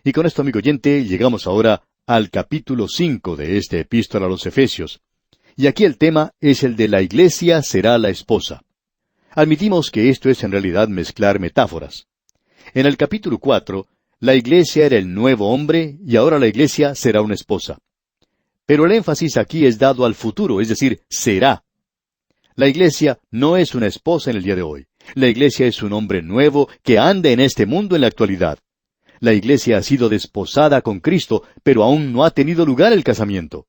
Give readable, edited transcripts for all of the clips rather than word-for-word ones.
Y con esto, amigo oyente, llegamos ahora al capítulo 5 de esta epístola a los Efesios. Y aquí el tema es el de la iglesia será la esposa. Admitimos que esto es en realidad mezclar metáforas. En el capítulo 4, la iglesia era el nuevo hombre y ahora la iglesia será una esposa. Pero el énfasis aquí es dado al futuro, es decir, será. La iglesia no es una esposa en el día de hoy. La iglesia es un hombre nuevo que anda en este mundo en la actualidad. La iglesia ha sido desposada con Cristo, pero aún no ha tenido lugar el casamiento.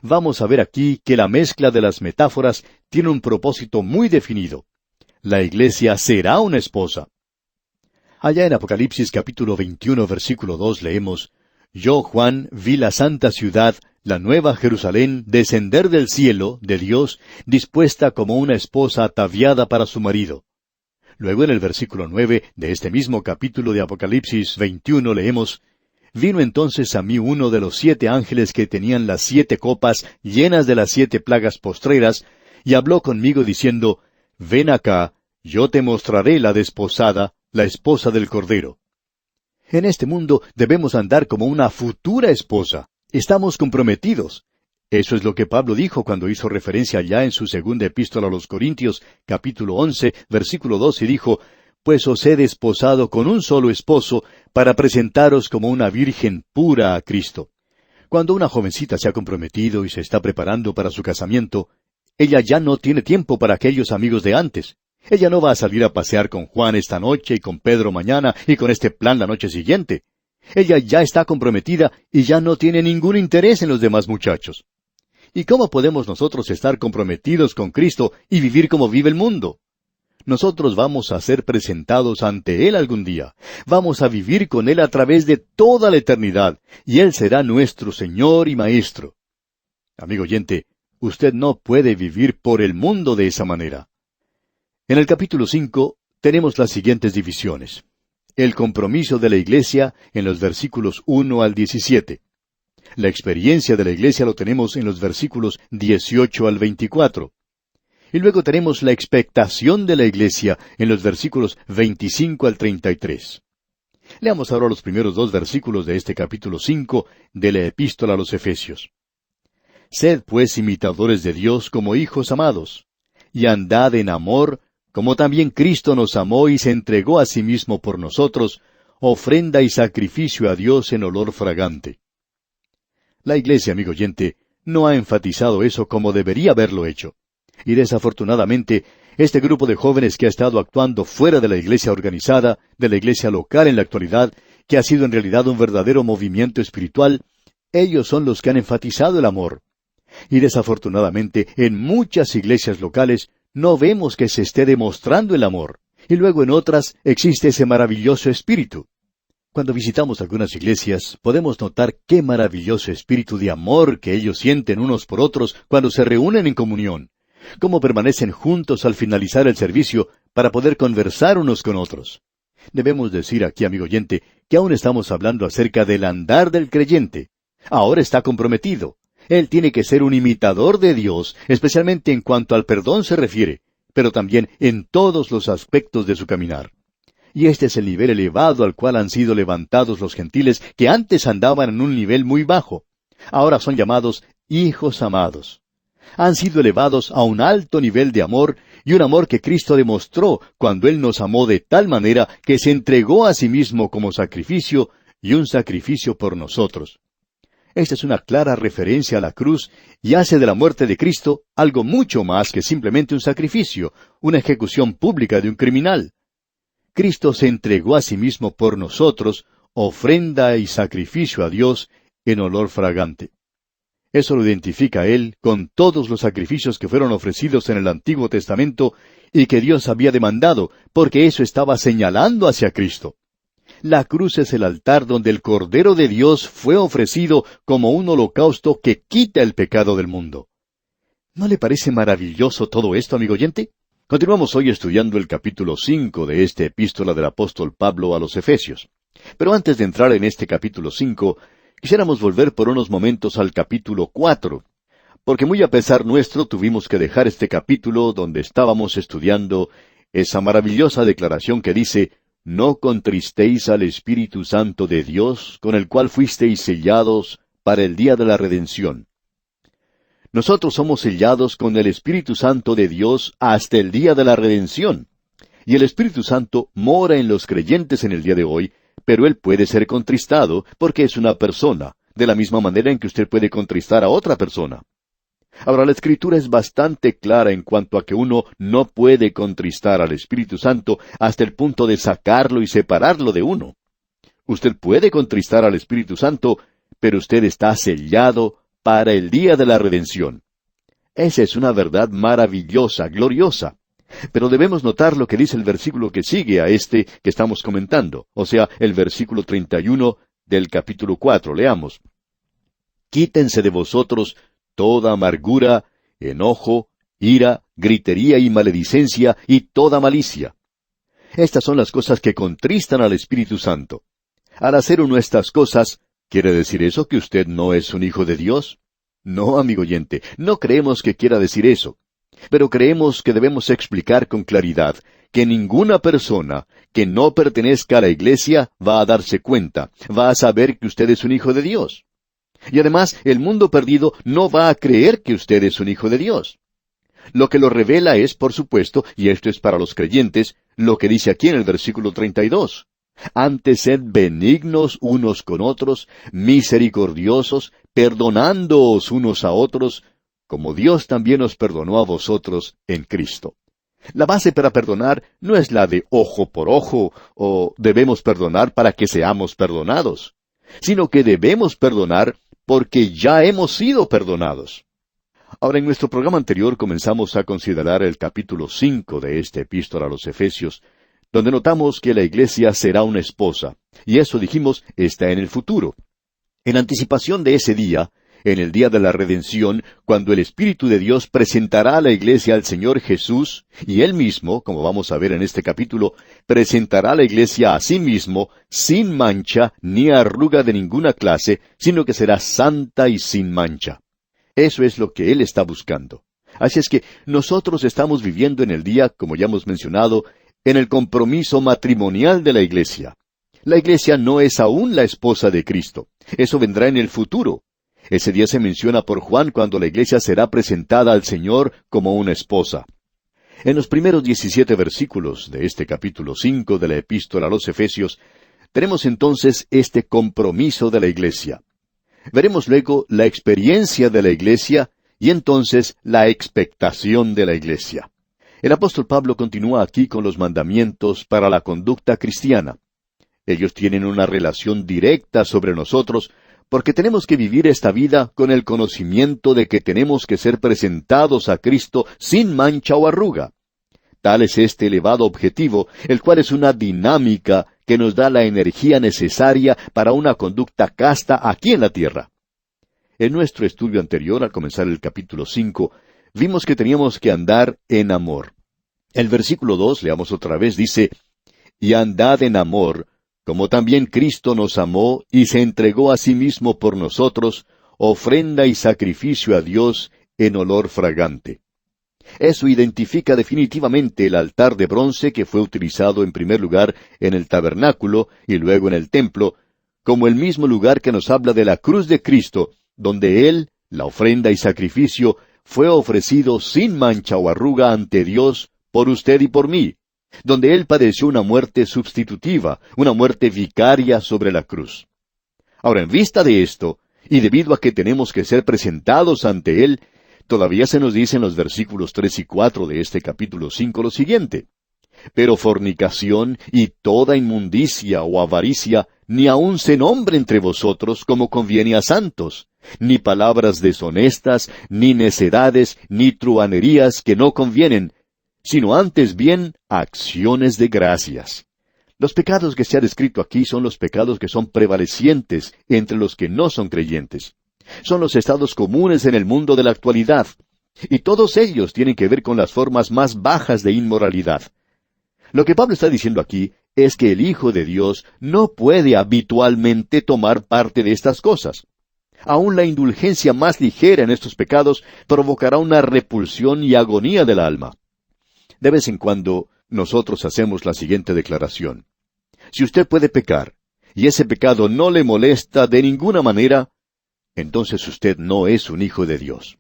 Vamos a ver aquí que la mezcla de las metáforas tiene un propósito muy definido. La iglesia será una esposa. Allá en Apocalipsis capítulo 21, versículo 2 leemos: Yo, Juan, vi la santa ciudad, la nueva Jerusalén, descender del cielo, de Dios, dispuesta como una esposa ataviada para su marido. Luego en el versículo 9 de este mismo capítulo de Apocalipsis 21 leemos: Vino entonces a mí uno de los 7 ángeles que tenían las 7 copas llenas de las 7 plagas postreras, y habló conmigo diciendo: Ven acá, yo te mostraré la desposada, la esposa del Cordero. En este mundo debemos andar como una futura esposa. Estamos comprometidos. Eso es lo que Pablo dijo cuando hizo referencia allá en su segunda epístola a los Corintios, capítulo 11, versículo 2, y dijo: Pues os he desposado con un solo esposo, para presentaros como una virgen pura a Cristo. Cuando una jovencita se ha comprometido y se está preparando para su casamiento, ella ya no tiene tiempo para aquellos amigos de antes. Ella no va a salir a pasear con Juan esta noche y con Pedro mañana y con este plan la noche siguiente. Ella ya está comprometida y ya no tiene ningún interés en los demás muchachos. ¿Y cómo podemos nosotros estar comprometidos con Cristo y vivir como vive el mundo? Nosotros vamos a ser presentados ante Él algún día. Vamos a vivir con Él a través de toda la eternidad, y Él será nuestro Señor y Maestro. Amigo oyente, usted no puede vivir por el mundo de esa manera. En el capítulo 5 tenemos las siguientes divisiones. El compromiso de la iglesia en los versículos 1 al 17. La experiencia de la iglesia lo tenemos en los versículos 18 al 24. Y luego tenemos la expectación de la iglesia en los versículos 25 al 33. Leamos ahora los primeros 2 versículos de este capítulo 5 de la epístola a los Efesios. Sed pues imitadores de Dios como hijos amados, y andad en amor, como también Cristo nos amó y se entregó a sí mismo por nosotros, ofrenda y sacrificio a Dios en olor fragante. La iglesia, amigo oyente, no ha enfatizado eso como debería haberlo hecho. Y desafortunadamente, este grupo de jóvenes que ha estado actuando fuera de la iglesia organizada, de la iglesia local en la actualidad, que ha sido en realidad un verdadero movimiento espiritual, ellos son los que han enfatizado el amor. Y desafortunadamente, en muchas iglesias locales, no vemos que se esté demostrando el amor. Y luego en otras existe ese maravilloso espíritu. Cuando visitamos algunas iglesias, podemos notar qué maravilloso espíritu de amor que ellos sienten unos por otros cuando se reúnen en comunión. Cómo permanecen juntos al finalizar el servicio para poder conversar unos con otros. Debemos decir aquí, amigo oyente, que aún estamos hablando acerca del andar del creyente. Ahora está comprometido. Él tiene que ser un imitador de Dios, especialmente en cuanto al perdón se refiere, pero también en todos los aspectos de su caminar. Y este es el nivel elevado al cual han sido levantados los gentiles que antes andaban en un nivel muy bajo. Ahora son llamados hijos amados. Han sido elevados a un alto nivel de amor, y un amor que Cristo demostró cuando Él nos amó de tal manera que se entregó a sí mismo como sacrificio, y un sacrificio por nosotros. Esta es una clara referencia a la cruz y hace de la muerte de Cristo algo mucho más que simplemente un sacrificio, una ejecución pública de un criminal. Cristo se entregó a sí mismo por nosotros, ofrenda y sacrificio a Dios en olor fragante. Eso lo identifica a Él con todos los sacrificios que fueron ofrecidos en el Antiguo Testamento y que Dios había demandado, porque eso estaba señalando hacia Cristo. La cruz es el altar donde el Cordero de Dios fue ofrecido como un holocausto que quita el pecado del mundo. ¿No le parece maravilloso todo esto, amigo oyente? Continuamos hoy estudiando el capítulo 5 de esta epístola del apóstol Pablo a los Efesios. Pero antes de entrar en este capítulo 5, quisiéramos volver por unos momentos al capítulo 4, porque muy a pesar nuestro tuvimos que dejar este capítulo donde estábamos estudiando esa maravillosa declaración que dice: no contristéis al Espíritu Santo de Dios, con el cual fuisteis sellados para el día de la redención. Nosotros somos sellados con el Espíritu Santo de Dios hasta el día de la redención. Y el Espíritu Santo mora en los creyentes en el día de hoy, pero Él puede ser contristado porque es una persona, de la misma manera en que usted puede contristar a otra persona. Ahora, la Escritura es bastante clara en cuanto a que uno no puede contristar al Espíritu Santo hasta el punto de sacarlo y separarlo de uno. Usted puede contristar al Espíritu Santo, pero usted está sellado para el día de la redención. Esa es una verdad maravillosa, gloriosa. Pero debemos notar lo que dice el versículo que sigue a este que estamos comentando, o sea, el versículo 31 del capítulo 4. Leamos. Quítense de vosotros toda amargura, enojo, ira, gritería y maledicencia y toda malicia. Estas son las cosas que contristan al Espíritu Santo. Al hacer uno estas cosas, ¿quiere decir eso que usted no es un hijo de Dios? No, amigo oyente, no creemos que quiera decir eso. Pero creemos que debemos explicar con claridad que ninguna persona que no pertenezca a la iglesia va a darse cuenta, va a saber que usted es un hijo de Dios. Y además, el mundo perdido no va a creer que usted es un hijo de Dios. Lo que lo revela es, por supuesto, y esto es para los creyentes, lo que dice aquí en el versículo 32. Antes sed benignos unos con otros, misericordiosos, perdonándoos unos a otros, como Dios también os perdonó a vosotros en Cristo. La base para perdonar no es la de ojo por ojo, o debemos perdonar para que seamos perdonados, sino que debemos perdonar porque ya hemos sido perdonados. Ahora, en nuestro programa anterior comenzamos a considerar el capítulo 5 de esta epístola a los Efesios, donde notamos que la iglesia será una esposa, y eso, dijimos, está en el futuro. En anticipación de ese día, en el día de la redención, cuando el Espíritu de Dios presentará a la iglesia al Señor Jesús, y Él mismo, como vamos a ver en este capítulo, presentará a la iglesia a sí mismo, sin mancha ni arruga de ninguna clase, sino que será santa y sin mancha. Eso es lo que Él está buscando. Así es que nosotros estamos viviendo en el día, como ya hemos mencionado, en el compromiso matrimonial de la iglesia. La iglesia no es aún la esposa de Cristo. Eso vendrá en el futuro. Ese día se menciona por Juan cuando la iglesia será presentada al Señor como una esposa. En los primeros 17 versículos de este capítulo 5 de la epístola a los Efesios, tenemos entonces este compromiso de la iglesia. Veremos luego la experiencia de la iglesia y entonces la expectación de la iglesia. El apóstol Pablo continúa aquí con los mandamientos para la conducta cristiana. Ellos tienen una relación directa sobre nosotros, porque tenemos que vivir esta vida con el conocimiento de que tenemos que ser presentados a Cristo sin mancha o arruga. Tal es este elevado objetivo, el cual es una dinámica que nos da la energía necesaria para una conducta casta aquí en la tierra. En nuestro estudio anterior, al comenzar el capítulo 5, vimos que teníamos que andar en amor. El versículo 2, leamos otra vez, dice, «Y andad en amor, como también Cristo nos amó y se entregó a sí mismo por nosotros, ofrenda y sacrificio a Dios en olor fragante». Eso identifica definitivamente el altar de bronce que fue utilizado en primer lugar en el tabernáculo y luego en el templo, como el mismo lugar que nos habla de la cruz de Cristo, donde Él, la ofrenda y sacrificio, fue ofrecido sin mancha o arruga ante Dios por usted y por mí, donde Él padeció una muerte sustitutiva, una muerte vicaria sobre la cruz. Ahora, en vista de esto, y debido a que tenemos que ser presentados ante Él, todavía se nos dice en los versículos 3 y 4 de este capítulo 5 lo siguiente: «Pero fornicación y toda inmundicia o avaricia ni aun se nombre entre vosotros como conviene a santos, ni palabras deshonestas, ni necedades, ni truhanerías que no convienen, sino antes bien acciones de gracias». Los pecados que se ha descrito aquí son los pecados que son prevalecientes entre los que no son creyentes. Son los estados comunes en el mundo de la actualidad, y todos ellos tienen que ver con las formas más bajas de inmoralidad. Lo que Pablo está diciendo aquí es que el Hijo de Dios no puede habitualmente tomar parte de estas cosas. Aún la indulgencia más ligera en estos pecados provocará una repulsión y agonía del alma. De vez en cuando nosotros hacemos la siguiente declaración: Si usted puede pecar, y ese pecado no le molesta de ninguna manera, entonces usted no es un hijo de Dios.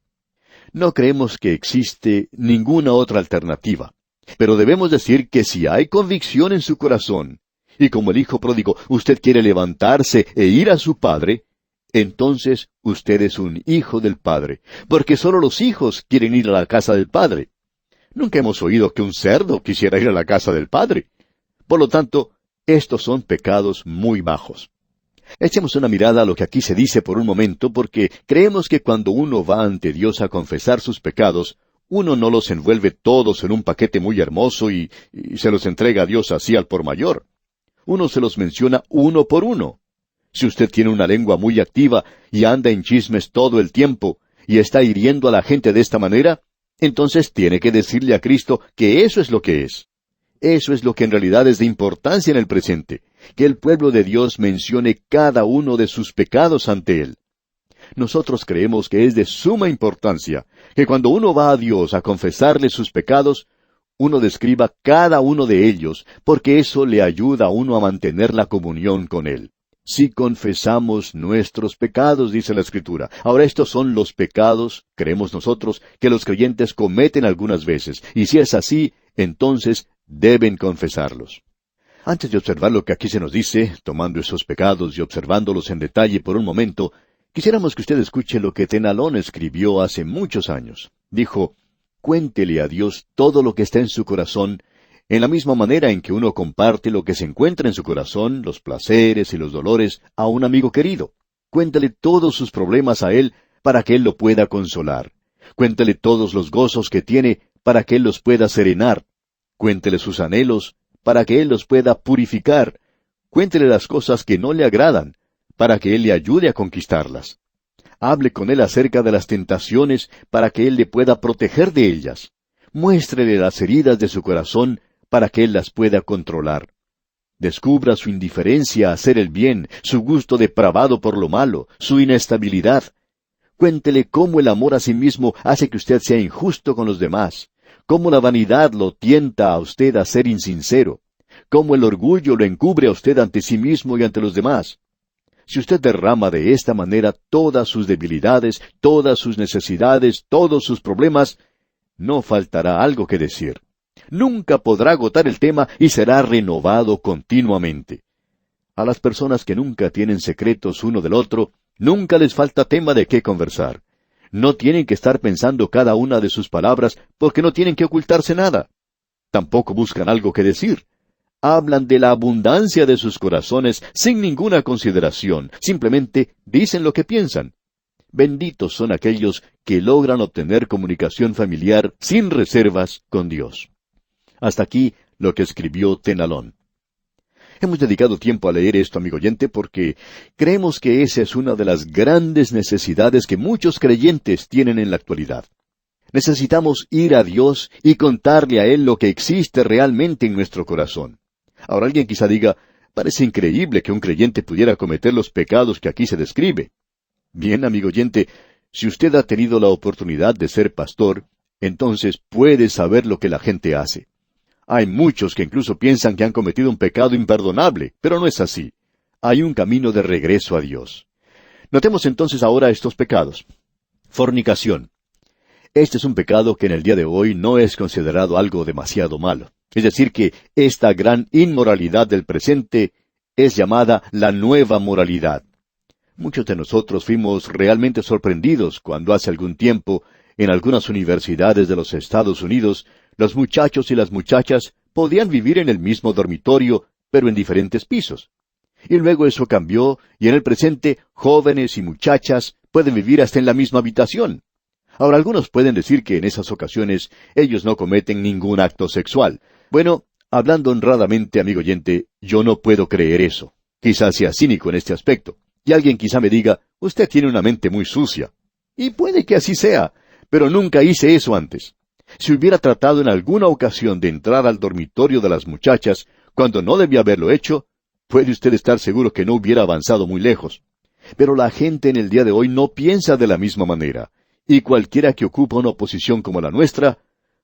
No creemos que existe ninguna otra alternativa, pero debemos decir que si hay convicción en su corazón, y como el hijo pródigo usted quiere levantarse e ir a su padre, entonces usted es un hijo del Padre, porque solo los hijos quieren ir a la casa del Padre. Nunca hemos oído que un cerdo quisiera ir a la casa del Padre. Por lo tanto, estos son pecados muy bajos. Echemos una mirada a lo que aquí se dice por un momento, porque creemos que cuando uno va ante Dios a confesar sus pecados, uno no los envuelve todos en un paquete muy hermoso y se los entrega a Dios así al por mayor. Uno se los menciona uno por uno. Si usted tiene una lengua muy activa y anda en chismes todo el tiempo y está hiriendo a la gente de esta manera, entonces tiene que decirle a Cristo que eso es lo que es. Eso es lo que en realidad es de importancia en el presente, que el pueblo de Dios mencione cada uno de sus pecados ante Él. Nosotros creemos que es de suma importancia que cuando uno va a Dios a confesarle sus pecados, uno describa cada uno de ellos, porque eso le ayuda a uno a mantener la comunión con Él. Si confesamos nuestros pecados, dice la Escritura. Ahora estos son los pecados, creemos nosotros, que los creyentes cometen algunas veces, y si es así, entonces deben confesarlos. Antes de observar lo que aquí se nos dice, tomando esos pecados y observándolos en detalle por un momento, quisiéramos que usted escuche lo que Tenalón escribió hace muchos años. Dijo, cuéntele a Dios todo lo que está en su corazón, en la misma manera en que uno comparte lo que se encuentra en su corazón, los placeres y los dolores, a un amigo querido. Cuéntale todos sus problemas a Él para que Él lo pueda consolar. Cuéntele todos los gozos que tiene para que Él los pueda serenar. Cuéntele sus anhelos para que Él los pueda purificar. Cuéntele las cosas que no le agradan para que Él le ayude a conquistarlas. Hable con Él acerca de las tentaciones para que Él le pueda proteger de ellas. Muéstrele las heridas de su corazón para que Él las pueda controlar. Descubra su indiferencia a hacer el bien, su gusto depravado por lo malo, su inestabilidad. Cuéntele cómo el amor a sí mismo hace que usted sea injusto con los demás, cómo la vanidad lo tienta a usted a ser insincero, cómo el orgullo lo encubre a usted ante sí mismo y ante los demás. Si usted derrama de esta manera todas sus debilidades, todas sus necesidades, todos sus problemas, no faltará algo que decir. Nunca podrá agotar el tema y será renovado continuamente. A las personas que nunca tienen secretos uno del otro, nunca les falta tema de qué conversar. No tienen que estar pensando cada una de sus palabras porque no tienen que ocultarse nada. Tampoco buscan algo que decir. Hablan de la abundancia de sus corazones sin ninguna consideración, simplemente dicen lo que piensan. Benditos son aquellos que logran obtener comunicación familiar sin reservas con Dios. Hasta aquí lo que escribió Tenalón. Hemos dedicado tiempo a leer esto, amigo oyente, porque creemos que esa es una de las grandes necesidades que muchos creyentes tienen en la actualidad. Necesitamos ir a Dios y contarle a Él lo que existe realmente en nuestro corazón. Ahora alguien quizá diga, parece increíble que un creyente pudiera cometer los pecados que aquí se describe. Bien, amigo oyente, si usted ha tenido la oportunidad de ser pastor, entonces puede saber lo que la gente hace. Hay muchos que incluso piensan que han cometido un pecado imperdonable, pero no es así. Hay un camino de regreso a Dios. Notemos entonces ahora estos pecados. Fornicación. Este es un pecado que en el día de hoy no es considerado algo demasiado malo. Es decir, que esta gran inmoralidad del presente es llamada la nueva moralidad. Muchos de nosotros fuimos realmente sorprendidos cuando hace algún tiempo, en algunas universidades de los Estados Unidos, los muchachos y las muchachas podían vivir en el mismo dormitorio, pero en diferentes pisos. Y luego eso cambió, y en el presente, jóvenes y muchachas pueden vivir hasta en la misma habitación. Ahora, algunos pueden decir que en esas ocasiones ellos no cometen ningún acto sexual. Bueno, hablando honradamente, amigo oyente, yo no puedo creer eso. Quizás sea cínico en este aspecto. Y alguien quizá me diga, usted tiene una mente muy sucia. Y puede que así sea, pero nunca hice eso antes. Si hubiera tratado en alguna ocasión de entrar al dormitorio de las muchachas, cuando no debía haberlo hecho, puede usted estar seguro que no hubiera avanzado muy lejos. Pero la gente en el día de hoy no piensa de la misma manera, y cualquiera que ocupa una posición como la nuestra,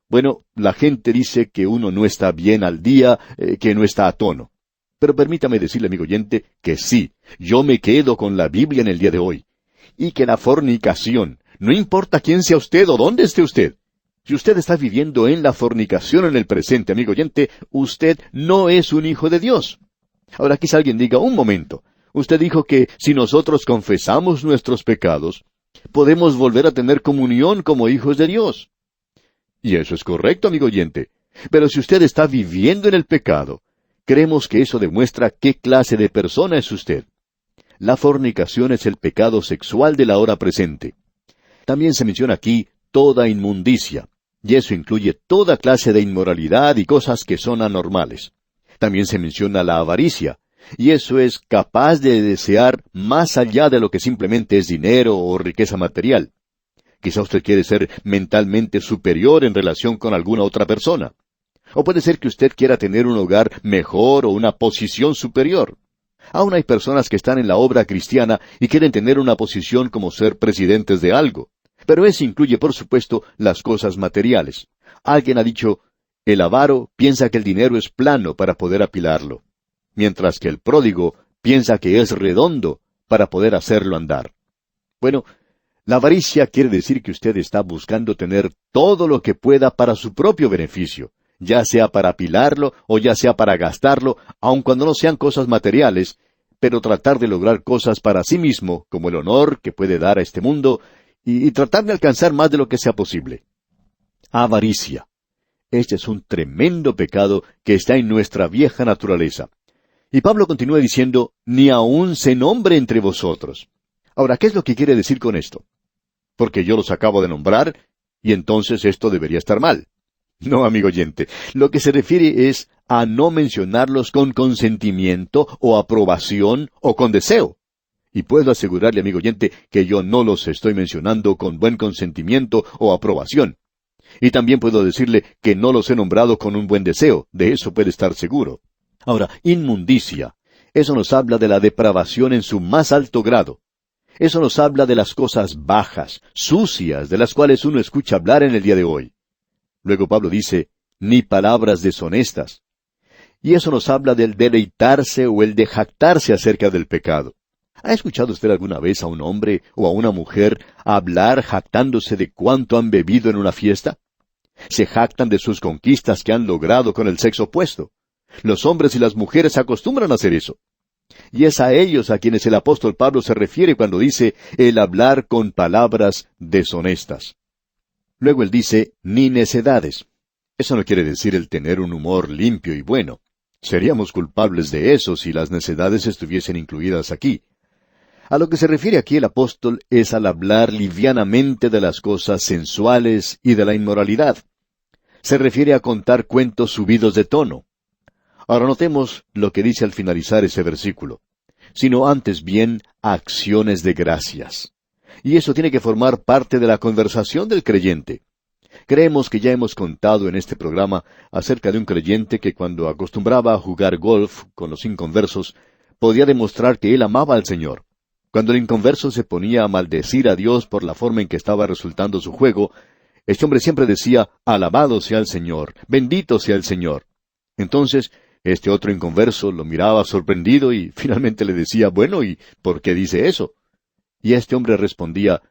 bueno, la gente dice que uno no está bien al día, que no está a tono. Pero permítame decirle, amigo oyente, que sí, yo me quedo con la Biblia en el día de hoy. Y que la fornicación, no importa quién sea usted o dónde esté usted, si usted está viviendo en la fornicación en el presente, amigo oyente, usted no es un hijo de Dios. Ahora quizá alguien diga, un momento, usted dijo que si nosotros confesamos nuestros pecados, podemos volver a tener comunión como hijos de Dios. Y eso es correcto, amigo oyente. Pero si usted está viviendo en el pecado, creemos que eso demuestra qué clase de persona es usted. La fornicación es el pecado sexual de la hora presente. También se menciona aquí toda inmundicia, y eso incluye toda clase de inmoralidad y cosas que son anormales. También se menciona la avaricia, y eso es capaz de desear más allá de lo que simplemente es dinero o riqueza material. Quizá usted quiere ser mentalmente superior en relación con alguna otra persona. O puede ser que usted quiera tener un hogar mejor o una posición superior. Aún hay personas que están en la obra cristiana y quieren tener una posición como ser presidentes de algo. Pero eso incluye, por supuesto, las cosas materiales. Alguien ha dicho, el avaro piensa que el dinero es plano para poder apilarlo, mientras que el pródigo piensa que es redondo para poder hacerlo andar. Bueno, la avaricia quiere decir que usted está buscando tener todo lo que pueda para su propio beneficio, ya sea para apilarlo o ya sea para gastarlo, aun cuando no sean cosas materiales, pero tratar de lograr cosas para sí mismo, como el honor que puede dar a este mundo, y tratar de alcanzar más de lo que sea posible. Avaricia. Este es un tremendo pecado que está en nuestra vieja naturaleza. Y Pablo continúa diciendo, ni aun se nombre entre vosotros. Ahora, ¿qué es lo que quiere decir con esto? Porque yo los acabo de nombrar, y entonces esto debería estar mal. No, amigo oyente, lo que se refiere es a no mencionarlos con consentimiento o aprobación o con deseo. Y puedo asegurarle, amigo oyente, que yo no los estoy mencionando con buen consentimiento o aprobación. Y también puedo decirle que no los he nombrado con un buen deseo, de eso puede estar seguro. Ahora, inmundicia. Eso nos habla de la depravación en su más alto grado. Eso nos habla de las cosas bajas, sucias, de las cuales uno escucha hablar en el día de hoy. Luego Pablo dice, ni palabras deshonestas. Y eso nos habla del deleitarse o el de jactarse acerca del pecado. ¿Ha escuchado usted alguna vez a un hombre o a una mujer hablar jactándose de cuánto han bebido en una fiesta? Se jactan de sus conquistas que han logrado con el sexo opuesto. Los hombres y las mujeres acostumbran a hacer eso. Y es a ellos a quienes el apóstol Pablo se refiere cuando dice el hablar con palabras deshonestas. Luego él dice, ni necedades. Eso no quiere decir el tener un humor limpio y bueno. Seríamos culpables de eso si las necedades estuviesen incluidas aquí. A lo que se refiere aquí el apóstol es al hablar livianamente de las cosas sensuales y de la inmoralidad. Se refiere a contar cuentos subidos de tono. Ahora notemos lo que dice al finalizar ese versículo. Sino antes bien acciones de gracias. Y eso tiene que formar parte de la conversación del creyente. Creemos que ya hemos contado en este programa acerca de un creyente que cuando acostumbraba a jugar golf con los inconversos, podía demostrar que él amaba al Señor. Cuando el inconverso se ponía a maldecir a Dios por la forma en que estaba resultando su juego, este hombre siempre decía, alabado sea el Señor, bendito sea el Señor. Entonces, este otro inconverso lo miraba sorprendido y finalmente le decía, bueno, ¿y por qué dice eso? Y este hombre respondía,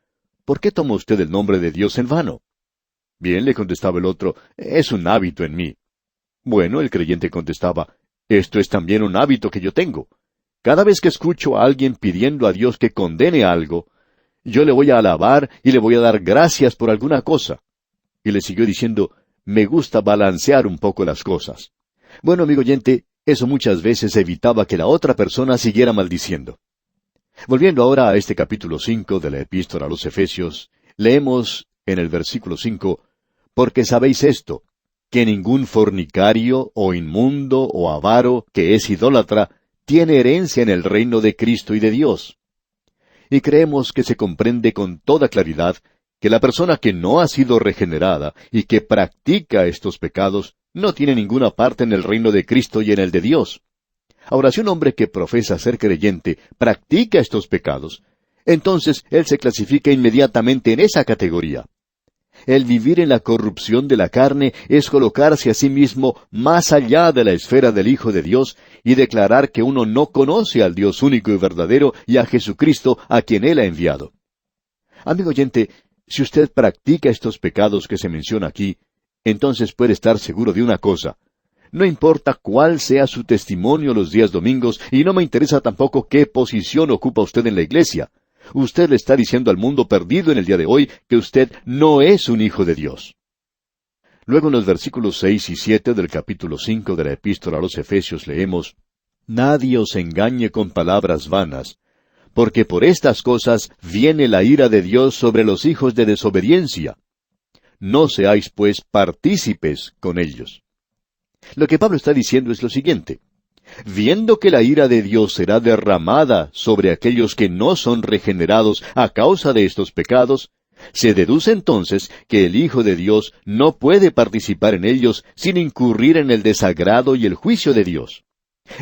¿por qué toma usted el nombre de Dios en vano? Bien, le contestaba el otro, es un hábito en mí. Bueno, el creyente contestaba, esto es también un hábito que yo tengo. Cada vez que escucho a alguien pidiendo a Dios que condene algo, yo le voy a alabar y le voy a dar gracias por alguna cosa. Y le siguió diciendo, me gusta balancear un poco las cosas. Bueno, amigo oyente, eso muchas veces evitaba que la otra persona siguiera maldiciendo. Volviendo ahora a este capítulo 5 de la Epístola a los Efesios, leemos en el versículo 5, porque sabéis esto, que ningún fornicario, o inmundo, o avaro, que es idólatra, tiene herencia en el reino de Cristo y de Dios. Y creemos que se comprende con toda claridad que la persona que no ha sido regenerada y que practica estos pecados no tiene ninguna parte en el reino de Cristo y en el de Dios. Ahora, si un hombre que profesa ser creyente practica estos pecados, entonces él se clasifica inmediatamente en esa categoría. El vivir en la corrupción de la carne es colocarse a sí mismo más allá de la esfera del Hijo de Dios y declarar que uno no conoce al Dios único y verdadero y a Jesucristo a quien Él ha enviado. Amigo oyente, si usted practica estos pecados que se menciona aquí, entonces puede estar seguro de una cosa. No importa cuál sea su testimonio los días domingos, y no me interesa tampoco qué posición ocupa usted en la iglesia. Usted le está diciendo al mundo perdido en el día de hoy que usted no es un hijo de Dios. Luego en los versículos 6 y 7 del capítulo 5 de la Epístola a los Efesios leemos: Nadie os engañe con palabras vanas, porque por estas cosas viene la ira de Dios sobre los hijos de desobediencia. No seáis, pues, partícipes con ellos. Lo que Pablo está diciendo es lo siguiente: viendo que la ira de Dios será derramada sobre aquellos que no son regenerados a causa de estos pecados, se deduce entonces que el Hijo de Dios no puede participar en ellos sin incurrir en el desagrado y el juicio de Dios.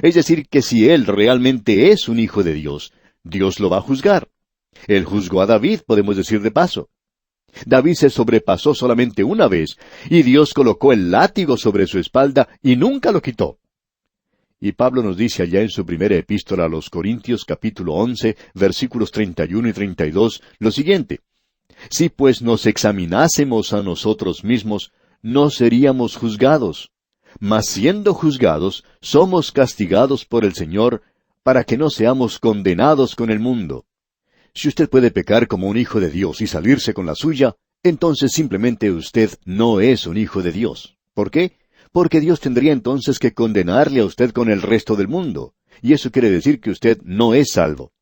Es decir, que si él realmente es un hijo de Dios, Dios lo va a juzgar. Él juzgó a David, podemos decir de paso. David se sobrepasó solamente una vez, y Dios colocó el látigo sobre su espalda y nunca lo quitó. Y Pablo nos dice allá en su primera epístola a los Corintios, capítulo 11, versículos 31 y 32, lo siguiente: Si pues nos examinásemos a nosotros mismos, no seríamos juzgados. Mas siendo juzgados, somos castigados por el Señor, para que no seamos condenados con el mundo. Si usted puede pecar como un hijo de Dios y salirse con la suya, entonces simplemente usted no es un hijo de Dios. ¿Por qué? Porque Dios tendría entonces que condenarle a usted con el resto del mundo, y eso quiere decir que usted no es salvo.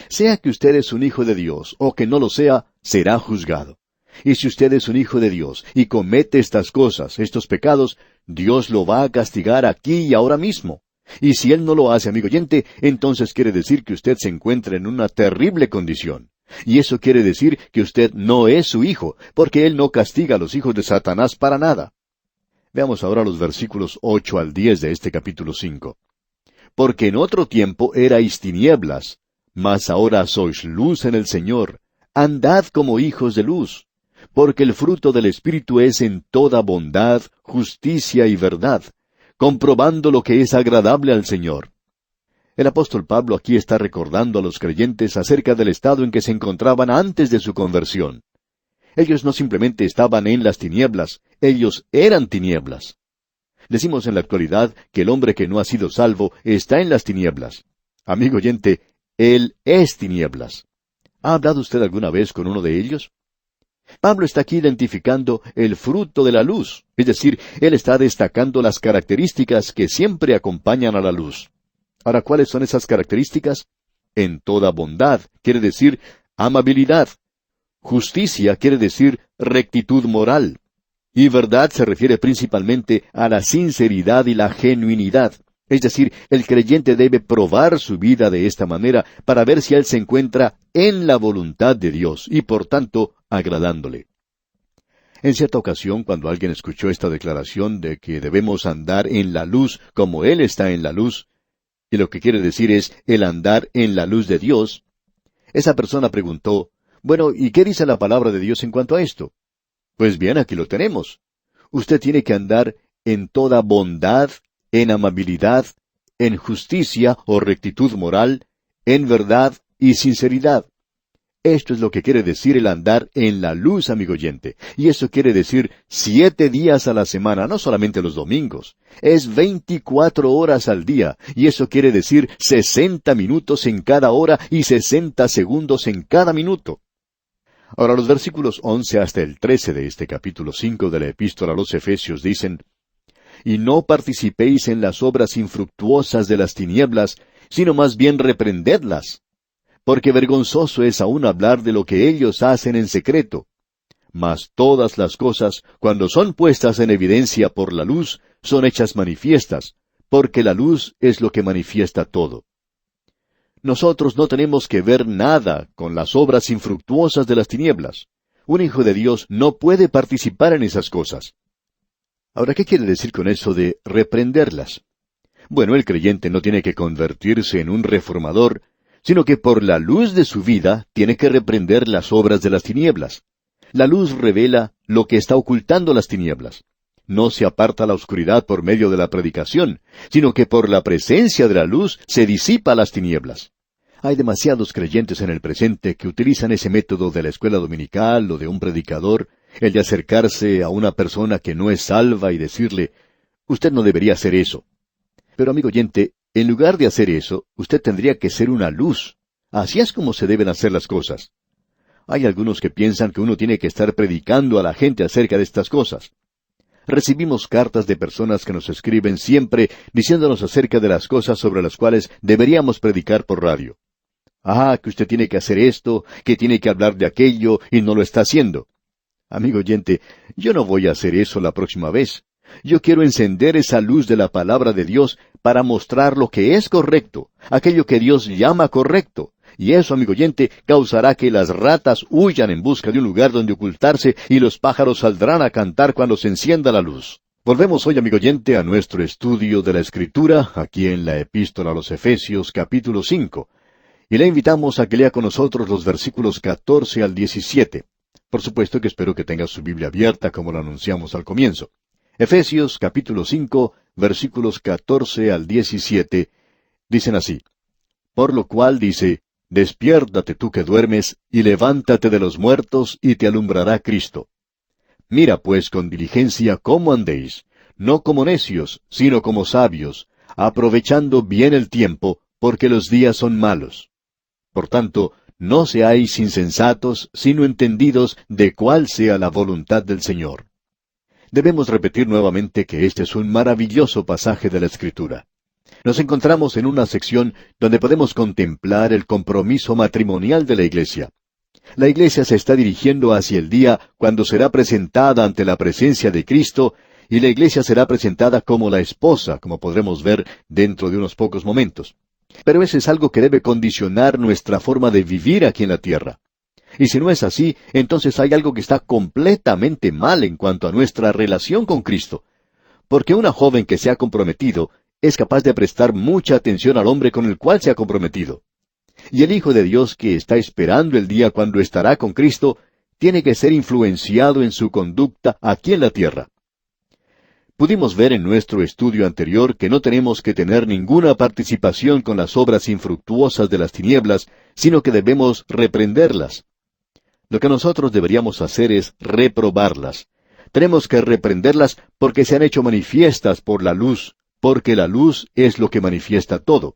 Sea que usted es un hijo de Dios o que no lo sea, será juzgado. Y si usted es un hijo de Dios y comete estas cosas, estos pecados, Dios lo va a castigar aquí y ahora mismo. Y si Él no lo hace, amigo oyente, entonces quiere decir que usted se encuentra en una terrible condición. Y eso quiere decir que usted no es su hijo, porque Él no castiga a los hijos de Satanás para nada. Veamos ahora los versículos 8 al 10 de este capítulo 5. Porque en otro tiempo erais tinieblas, mas ahora sois luz en el Señor. Andad como hijos de luz, porque el fruto del Espíritu es en toda bondad, justicia y verdad, comprobando lo que es agradable al Señor. El apóstol Pablo aquí está recordando a los creyentes acerca del estado en que se encontraban antes de su conversión. Ellos no simplemente estaban en las tinieblas, ellos eran tinieblas. Decimos en la actualidad que el hombre que no ha sido salvo está en las tinieblas. Amigo oyente, él es tinieblas. ¿Ha hablado usted alguna vez con uno de ellos? Pablo está aquí identificando el fruto de la luz, es decir, él está destacando las características que siempre acompañan a la luz. Ahora, ¿cuáles son esas características? En toda bondad, quiere decir amabilidad. Justicia quiere decir rectitud moral. Y verdad se refiere principalmente a la sinceridad y la genuinidad. Es decir, el creyente debe probar su vida de esta manera para ver si él se encuentra en la voluntad de Dios y, por tanto, agradándole. En cierta ocasión, cuando alguien escuchó esta declaración de que debemos andar en la luz como Él está en la luz, y lo que quiere decir es el andar en la luz de Dios, esa persona preguntó: bueno, ¿y qué dice la palabra de Dios en cuanto a esto? Pues bien, aquí lo tenemos. Usted tiene que andar en toda bondad, en amabilidad, en justicia o rectitud moral, en verdad y sinceridad. Esto es lo que quiere decir el andar en la luz, amigo oyente. Y eso quiere decir 7 días a la semana, no solamente los domingos. Es 24 horas al día, y eso quiere decir 60 minutos en cada hora y 60 segundos en cada minuto. Ahora, los versículos 11 hasta el 13 de este capítulo 5 de la Epístola a los Efesios dicen: Y no participéis en las obras infructuosas de las tinieblas, sino más bien reprendedlas. Porque vergonzoso es aún hablar de lo que ellos hacen en secreto. Mas todas las cosas, cuando son puestas en evidencia por la luz, son hechas manifiestas, porque la luz es lo que manifiesta todo. Nosotros no tenemos que ver nada con las obras infructuosas de las tinieblas. Un hijo de Dios no puede participar en esas cosas. Ahora, ¿qué quiere decir con eso de reprenderlas? Bueno, el creyente no tiene que convertirse en un reformador, sino que por la luz de su vida tiene que reprender las obras de las tinieblas. La luz revela lo que está ocultando las tinieblas. No se aparta la oscuridad por medio de la predicación, sino que por la presencia de la luz se disipa las tinieblas. Hay demasiados creyentes en el presente que utilizan ese método de la escuela dominical o de un predicador, el de acercarse a una persona que no es salva y decirle, usted no debería hacer eso. Pero amigo oyente, en lugar de hacer eso, usted tendría que ser una luz. Así es como se deben hacer las cosas. Hay algunos que piensan que uno tiene que estar predicando a la gente acerca de estas cosas. Recibimos cartas de personas que nos escriben siempre diciéndonos acerca de las cosas sobre las cuales deberíamos predicar por radio. Que usted tiene que hacer esto, que tiene que hablar de aquello, y no lo está haciendo. Amigo oyente, yo no voy a hacer eso la próxima vez. Yo quiero encender esa luz de la palabra de Dios para mostrar lo que es correcto, aquello que Dios llama correcto. Y eso, amigo oyente, causará que las ratas huyan en busca de un lugar donde ocultarse y los pájaros saldrán a cantar cuando se encienda la luz. Volvemos hoy, amigo oyente, a nuestro estudio de la Escritura, aquí en la Epístola a los Efesios, capítulo 5. Y le invitamos a que lea con nosotros los versículos 14 al 17. Por supuesto que espero que tenga su Biblia abierta como lo anunciamos al comienzo. Efesios capítulo 5, versículos 14 al 17, dicen así. Por lo cual dice, despiértate tú que duermes, y levántate de los muertos, y te alumbrará Cristo. Mira pues con diligencia cómo andéis, no como necios, sino como sabios, aprovechando bien el tiempo, porque los días son malos. Por tanto, no seáis insensatos, sino entendidos de cuál sea la voluntad del Señor. Debemos repetir nuevamente que este es un maravilloso pasaje de la Escritura. Nos encontramos en una sección donde podemos contemplar el compromiso matrimonial de la Iglesia. La Iglesia se está dirigiendo hacia el día cuando será presentada ante la presencia de Cristo, y la Iglesia será presentada como la esposa, como podremos ver dentro de unos pocos momentos. Pero eso es algo que debe condicionar nuestra forma de vivir aquí en la tierra. Y si no es así, entonces hay algo que está completamente mal en cuanto a nuestra relación con Cristo. Porque una joven que se ha comprometido es capaz de prestar mucha atención al hombre con el cual se ha comprometido. Y el Hijo de Dios que está esperando el día cuando estará con Cristo, tiene que ser influenciado en su conducta aquí en la tierra. Pudimos ver en nuestro estudio anterior que no tenemos que tener ninguna participación con las obras infructuosas de las tinieblas, sino que debemos reprenderlas. Lo que nosotros deberíamos hacer es reprobarlas. Tenemos que reprenderlas porque se han hecho manifiestas por la luz, porque la luz es lo que manifiesta todo.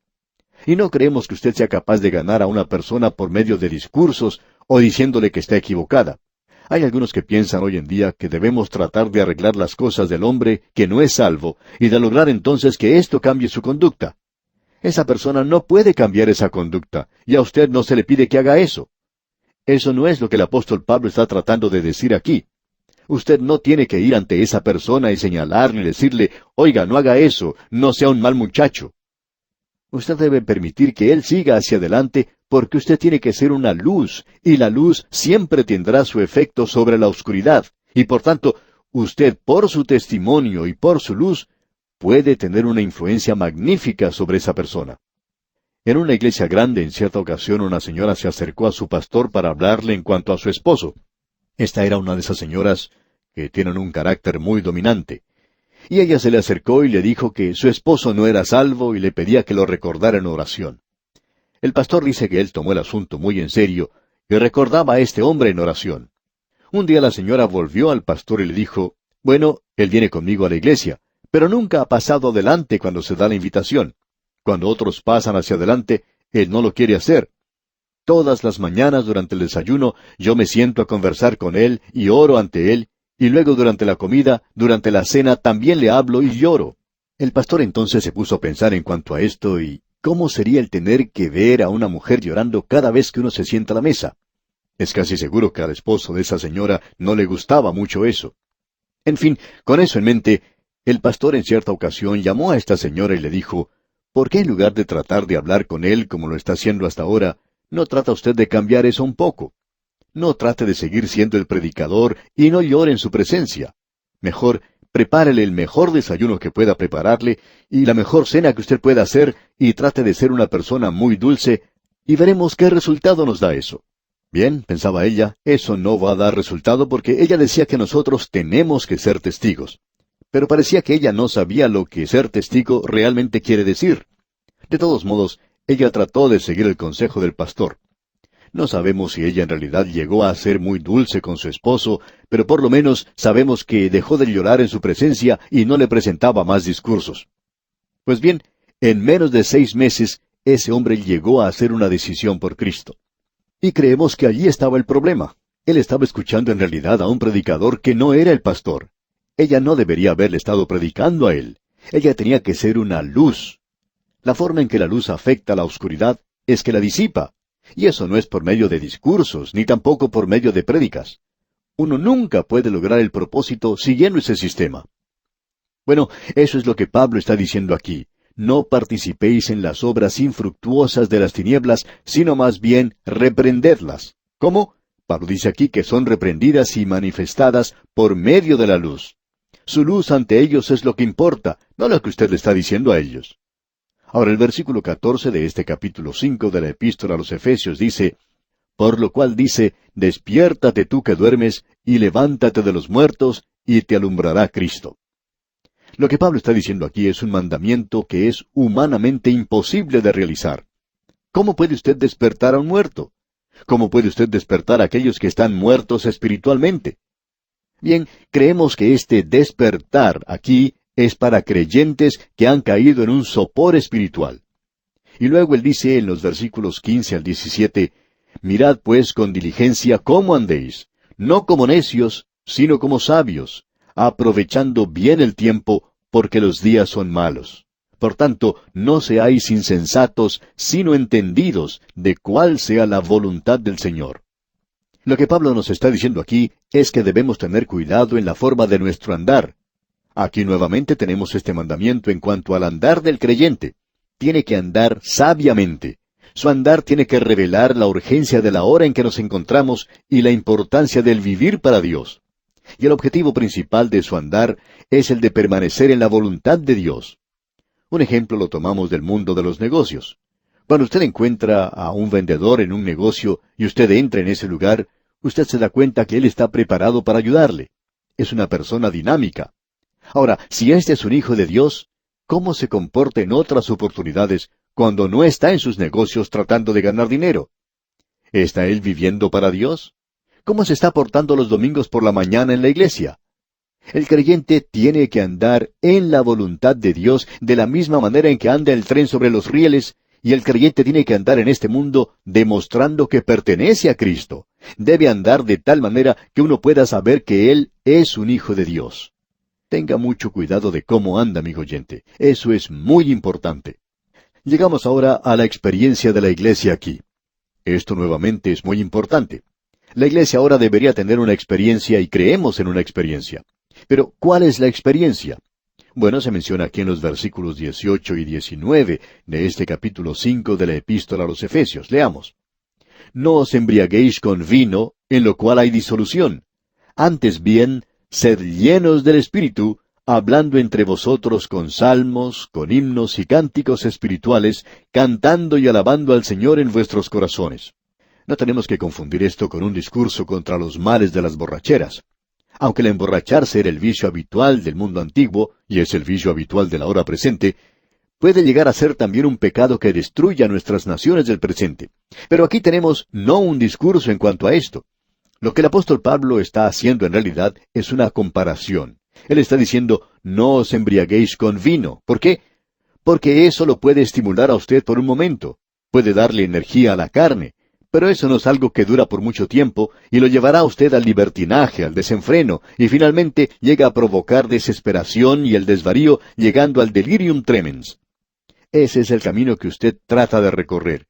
Y no creemos que usted sea capaz de ganar a una persona por medio de discursos o diciéndole que está equivocada. Hay algunos que piensan hoy en día que debemos tratar de arreglar las cosas del hombre que no es salvo y de lograr entonces que esto cambie su conducta. Esa persona no puede cambiar esa conducta y a usted no se le pide que haga eso. Eso no es lo que el apóstol Pablo está tratando de decir aquí. Usted no tiene que ir ante esa persona y señalarle y decirle, oiga, no haga eso, no sea un mal muchacho. Usted debe permitir que él siga hacia adelante porque usted tiene que ser una luz, y la luz siempre tendrá su efecto sobre la oscuridad, y por tanto, usted por su testimonio y por su luz, puede tener una influencia magnífica sobre esa persona. En una iglesia grande, en cierta ocasión, una señora se acercó a su pastor para hablarle en cuanto a su esposo. Esta era una de esas señoras que tienen un carácter muy dominante. Y ella se le acercó y le dijo que su esposo no era salvo y le pedía que lo recordara en oración. El pastor dice que él tomó el asunto muy en serio y recordaba a este hombre en oración. Un día la señora volvió al pastor y le dijo, bueno, él viene conmigo a la iglesia, pero nunca ha pasado adelante cuando se da la invitación. Cuando otros pasan hacia adelante, él no lo quiere hacer. Todas las mañanas durante el desayuno yo me siento a conversar con él y oro ante él, y luego durante la comida, durante la cena, también le hablo y lloro. El pastor entonces se puso a pensar en cuanto a esto y ¿cómo sería el tener que ver a una mujer llorando cada vez que uno se sienta a la mesa? Es casi seguro que al esposo de esa señora no le gustaba mucho eso. En fin, con eso en mente, el pastor en cierta ocasión llamó a esta señora y le dijo, ¿por qué en lugar de tratar de hablar con él como lo está haciendo hasta ahora, no trata usted de cambiar eso un poco? No trate de seguir siendo el predicador y no llore en su presencia. Mejor, prepárele el mejor desayuno que pueda prepararle y la mejor cena que usted pueda hacer y trate de ser una persona muy dulce y veremos qué resultado nos da eso. Bien, pensaba ella, eso no va a dar resultado porque ella decía que nosotros tenemos que ser testigos. Pero parecía que ella no sabía lo que ser testigo realmente quiere decir. De todos modos, ella trató de seguir el consejo del pastor. No sabemos si ella en realidad llegó a ser muy dulce con su esposo, pero por lo menos sabemos que dejó de llorar en su presencia y no le presentaba más discursos. Pues bien, en menos de 6 meses, ese hombre llegó a hacer una decisión por Cristo. Y creemos que allí estaba el problema. Él estaba escuchando en realidad a un predicador que no era el pastor. Ella no debería haberle estado predicando a él. Ella tenía que ser una luz. La forma en que la luz afecta a la oscuridad es que la disipa. Y eso no es por medio de discursos, ni tampoco por medio de prédicas. Uno nunca puede lograr el propósito siguiendo ese sistema. Bueno, eso es lo que Pablo está diciendo aquí. No participéis en las obras infructuosas de las tinieblas, sino más bien reprendedlas. ¿Cómo? Pablo dice aquí que son reprendidas y manifestadas por medio de la luz. Su luz ante ellos es lo que importa, no lo que usted le está diciendo a ellos. Ahora el versículo 14 de este capítulo 5 de la Epístola a los Efesios dice, por lo cual dice, despiértate tú que duermes, y levántate de los muertos, y te alumbrará Cristo. Lo que Pablo está diciendo aquí es un mandamiento que es humanamente imposible de realizar. ¿Cómo puede usted despertar a un muerto? ¿Cómo puede usted despertar a aquellos que están muertos espiritualmente? Bien, creemos que este despertar aquí es para creyentes que han caído en un sopor espiritual. Y luego él dice en los versículos 15 al 17, mirad pues con diligencia cómo andéis, no como necios, sino como sabios, aprovechando bien el tiempo, porque los días son malos. Por tanto, no seáis insensatos, sino entendidos de cuál sea la voluntad del Señor. Lo que Pablo nos está diciendo aquí es que debemos tener cuidado en la forma de nuestro andar. Aquí nuevamente tenemos este mandamiento en cuanto al andar del creyente. Tiene que andar sabiamente. Su andar tiene que revelar la urgencia de la hora en que nos encontramos y la importancia del vivir para Dios. Y el objetivo principal de su andar es el de permanecer en la voluntad de Dios. Un ejemplo lo tomamos del mundo de los negocios. Cuando usted encuentra a un vendedor en un negocio y usted entra en ese lugar, usted se da cuenta que él está preparado para ayudarle. Es una persona dinámica. Ahora, si este es un hijo de Dios, ¿cómo se comporta en otras oportunidades cuando no está en sus negocios tratando de ganar dinero? ¿Está él viviendo para Dios? ¿Cómo se está portando los domingos por la mañana en la iglesia? El creyente tiene que andar en la voluntad de Dios de la misma manera en que anda el tren sobre los rieles, y el creyente tiene que andar en este mundo demostrando que pertenece a Cristo. Debe andar de tal manera que uno pueda saber que él es un hijo de Dios. Tenga mucho cuidado de cómo anda, amigo oyente. Eso es muy importante. Llegamos ahora a la experiencia de la iglesia aquí. Esto nuevamente es muy importante. La iglesia ahora debería tener una experiencia y creemos en una experiencia. Pero, ¿cuál es la experiencia? Bueno, se menciona aquí en los versículos 18 y 19 de este capítulo 5 de la Epístola a los Efesios. Leamos. No os embriaguéis con vino, en lo cual hay disolución. Antes bien, sed llenos del Espíritu, hablando entre vosotros con salmos, con himnos y cánticos espirituales, cantando y alabando al Señor en vuestros corazones. No tenemos que confundir esto con un discurso contra los males de las borracheras. Aunque el emborracharse era el vicio habitual del mundo antiguo, y es el vicio habitual de la hora presente, puede llegar a ser también un pecado que destruya nuestras naciones del presente. Pero aquí tenemos no un discurso en cuanto a esto. Lo que el apóstol Pablo está haciendo en realidad es una comparación. Él está diciendo, no os embriaguéis con vino. ¿Por qué? Porque eso lo puede estimular a usted por un momento. Puede darle energía a la carne. Pero eso no es algo que dura por mucho tiempo y lo llevará a usted al libertinaje, al desenfreno, y finalmente llega a provocar desesperación y el desvarío, llegando al delirium tremens. Ese es el camino que usted trata de recorrer.